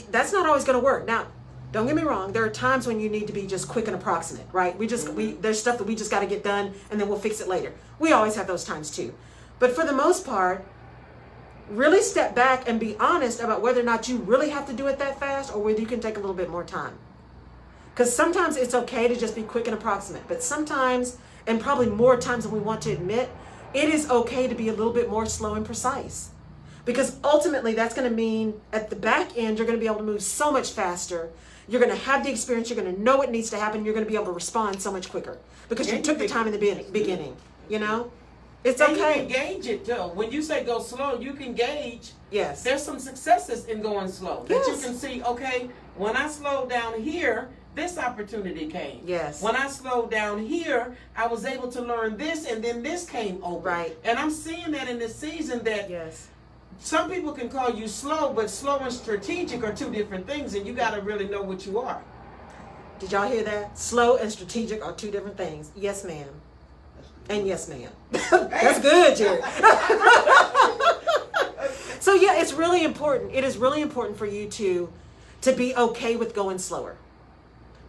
that's not always going to work. Now, Don't get me wrong. There are times when you need to be just quick and approximate, right? There's stuff that we just got to get done and then we'll fix it later. We always have those times too. But for the most part, really step back and be honest about whether or not you really have to do it that fast or whether you can take a little bit more time. Because sometimes it's okay to just be quick and approximate, but sometimes, and probably more times than we want to admit, it is okay to be a little bit more slow and precise. Because ultimately that's going to mean at the back end, you're going to be able to move so much faster. You're going to have the experience. You're going to know what needs to happen. You're going to be able to respond so much quicker because you took the time in the beginning, you know? It's okay. And you can gauge it though. When you say go slow, you can gauge. Yes. There's some successes in going slow. That Yes. you can see, okay, when I slowed down here, this opportunity came. Yes. When I slowed down here, I was able to learn this and then this came open. Right. And I'm seeing that in this season that Yes. some people can call you slow, but slow and strategic are two different things, and you got to really know what you are. Did y'all hear that? Slow and strategic are two different things. Yes, ma'am. And yes, ma'am. That's good, Jerry. So yeah, it's really important. It is really important for you to be okay with going slower.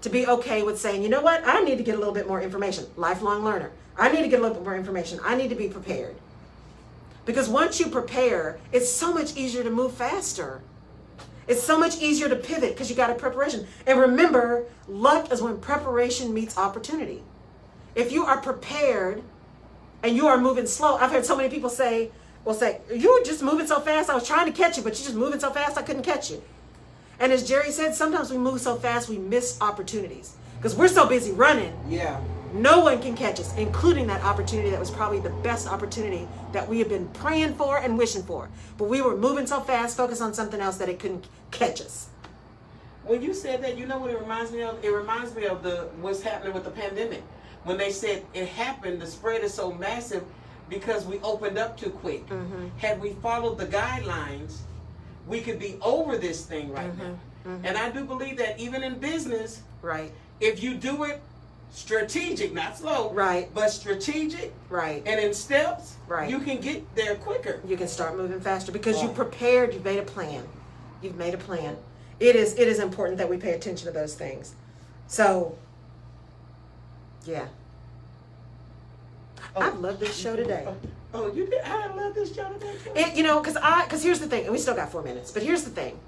To be okay with saying, you know what? I need to get a little bit more information. Lifelong learner. I need to get a little bit more information. I need to be prepared. Because once you prepare, it's so much easier to move faster. It's so much easier to pivot because you got a preparation. And remember, luck is when preparation meets opportunity. If you are prepared and you are moving slow, I've heard so many people say, you were just moving so fast, I was trying to catch you, but you're just moving so fast, I couldn't catch you. And as Jerry said, sometimes we move so fast, we miss opportunities. Because we're so busy running. Yeah. No one can catch us, including that opportunity that was probably the best opportunity that we have been praying for and wishing for. But we were moving so fast, focused on something else that it couldn't catch us. When you said that, you know what it reminds me of? It reminds me of what's happening with the pandemic. When they said it happened, the spread is so massive because we opened up too quick. Mm-hmm. Had we followed the guidelines, we could be over this thing right now. Mm-hmm. And I do believe that even in business, right, if you do it strategic, not slow, right, but strategic, right, and in steps, right, you can get there quicker. You can start moving faster because you prepared. You've made a plan. You've made a plan. It is important that we pay attention to those things. So, yeah. I've loved this show today. Oh, you did? I love this show today. Because here's the thing, and we still got 4 minutes, but here's the thing.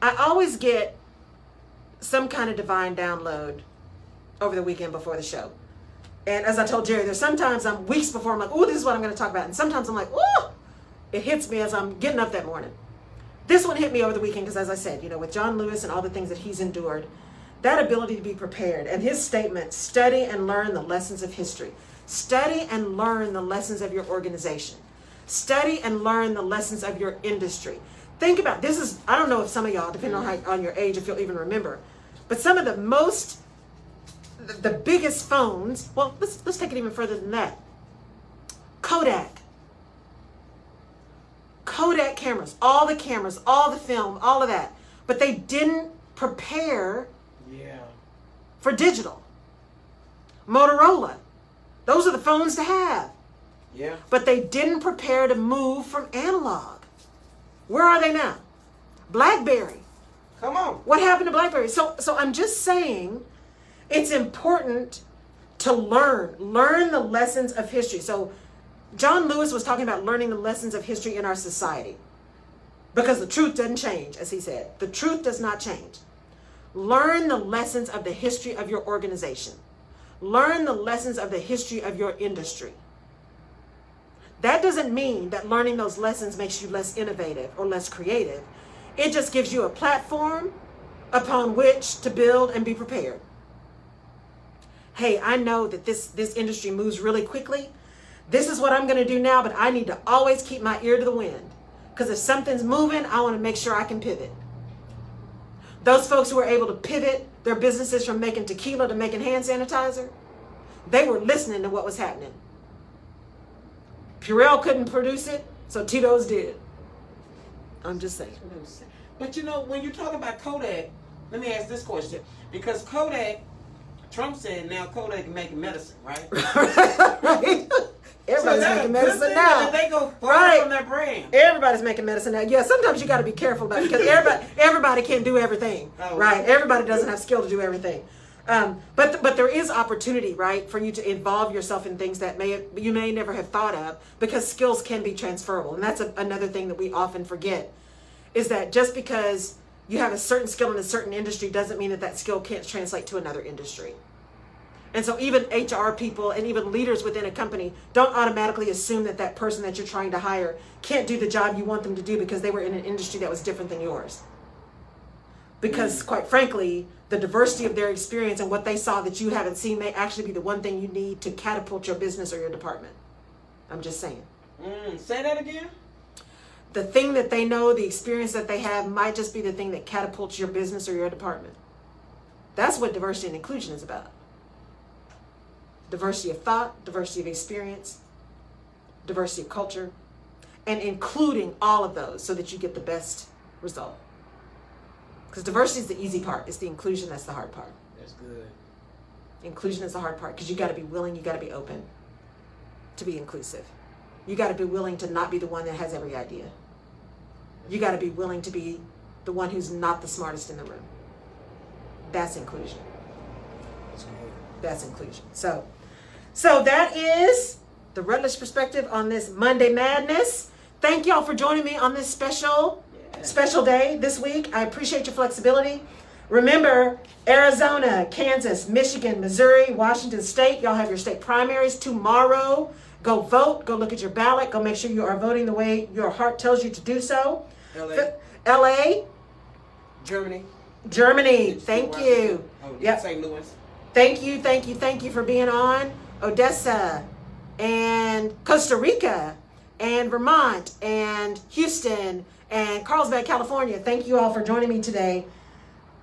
I always get some kind of divine download over the weekend before the show. And as I told Jerry, there's sometimes I'm weeks before I'm like, oh, this is what I'm going to talk about. And sometimes I'm like, oh, it hits me as I'm getting up that morning. This one hit me over the weekend because, as I said, with John Lewis and all the things that he's endured, that ability to be prepared and his statement, study and learn the lessons of history. Study and learn the lessons of your organization. Study and learn the lessons of your industry. Think about this. I don't know if some of y'all, depending on your age, if you'll even remember, but some of the biggest phones, well, let's take it even further than that. Kodak cameras, all the film, all of that. But they didn't prepare for digital. Motorola, those are the phones to have. Yeah. But they didn't prepare to move from analog. Where are they now? BlackBerry. Come on. What happened to BlackBerry? So I'm just saying it's important to learn the lessons of history. So John Lewis was talking about learning the lessons of history in our society because the truth doesn't change, as he said. The truth does not change. Learn the lessons of the history of your organization. Learn the lessons of the history of your industry. That doesn't mean that learning those lessons makes you less innovative or less creative. It just gives you a platform upon which to build and be prepared. Hey, I know that this industry moves really quickly. This is what I'm going to do now, but I need to always keep my ear to the wind. Because if something's moving, I want to make sure I can pivot. Those folks who were able to pivot their businesses from making tequila to making hand sanitizer, they were listening to what was happening. Purell couldn't produce it, so Tito's did. I'm just saying. But when you talk about Kodak, let me ask this question. Because Kodak, Trump said now Kodak can make medicine, right? Right? Everybody's so making medicine now. They go far Right. from their brand. Everybody's making medicine now. Yeah, sometimes you got to be careful about it because everybody can't do everything, Oh, right? Everybody doesn't have skill to do everything. But there is opportunity, right, for you to involve yourself in things that you may never have thought of, because skills can be transferable. And that's another thing that we often forget, is that just because you have a certain skill in a certain industry doesn't mean that that skill can't translate to another industry. And so even HR people and even leaders within a company don't automatically assume that that person that you're trying to hire can't do the job you want them to do because they were in an industry that was different than yours. Because quite frankly, the diversity of their experience and what they saw that you haven't seen may actually be the one thing you need to catapult your business or your department. I'm just saying. Say that again. The thing that they know, the experience that they have, might just be the thing that catapults your business or your department. That's what diversity and inclusion is about. Diversity of thought, diversity of experience, diversity of culture, and including all of those so that you get the best result. Because diversity is the easy part. It's the inclusion that's the hard part. That's good. Inclusion is the hard part because you got to be willing, you got to be open to be inclusive. You got to be willing to not be the one that has every idea. You got to be willing to be the one who's not the smartest in the room. That's inclusion. That's good. That's inclusion. So that is the Rutledge perspective on this Monday Madness. Thank y'all for joining me on this special day this week. I appreciate your flexibility. Remember, Arizona, Kansas, Michigan, Missouri, Washington State, y'all have your state primaries tomorrow. Go vote. Go look at your ballot. Go make sure you are voting the way your heart tells you to do so. LA. Germany. Thank you. Oh, yep. St. Louis. Thank you for being on. Odessa and Costa Rica and Vermont and Houston and Carlsbad, California. Thank you all for joining me today.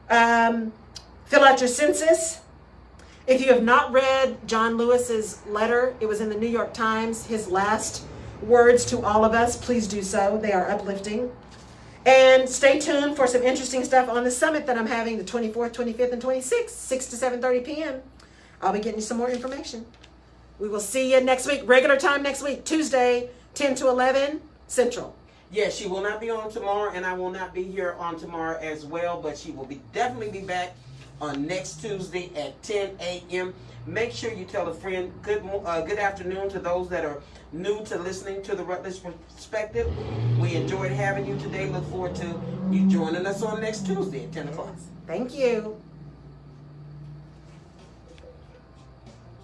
Fill out your census. If you have not read John Lewis's letter, it was in the New York Times, his last words to all of us, please do so. They are uplifting. And stay tuned for some interesting stuff on the summit that I'm having the 24th, 25th, and 26th, 6 to 7:30 p.m. I'll be getting you some more information. We will see you next week, regular time next week, Tuesday, 10 to 11 Central. Yes, she will not be on tomorrow, and I will not be here on tomorrow as well, but she will definitely be back on next Tuesday at 10 a.m. Make sure you tell a friend. Good afternoon to those that are new to listening to the Rutledge Perspective. We enjoyed having you today. Look forward to you joining us on next Tuesday at 10 o'clock. Thank you.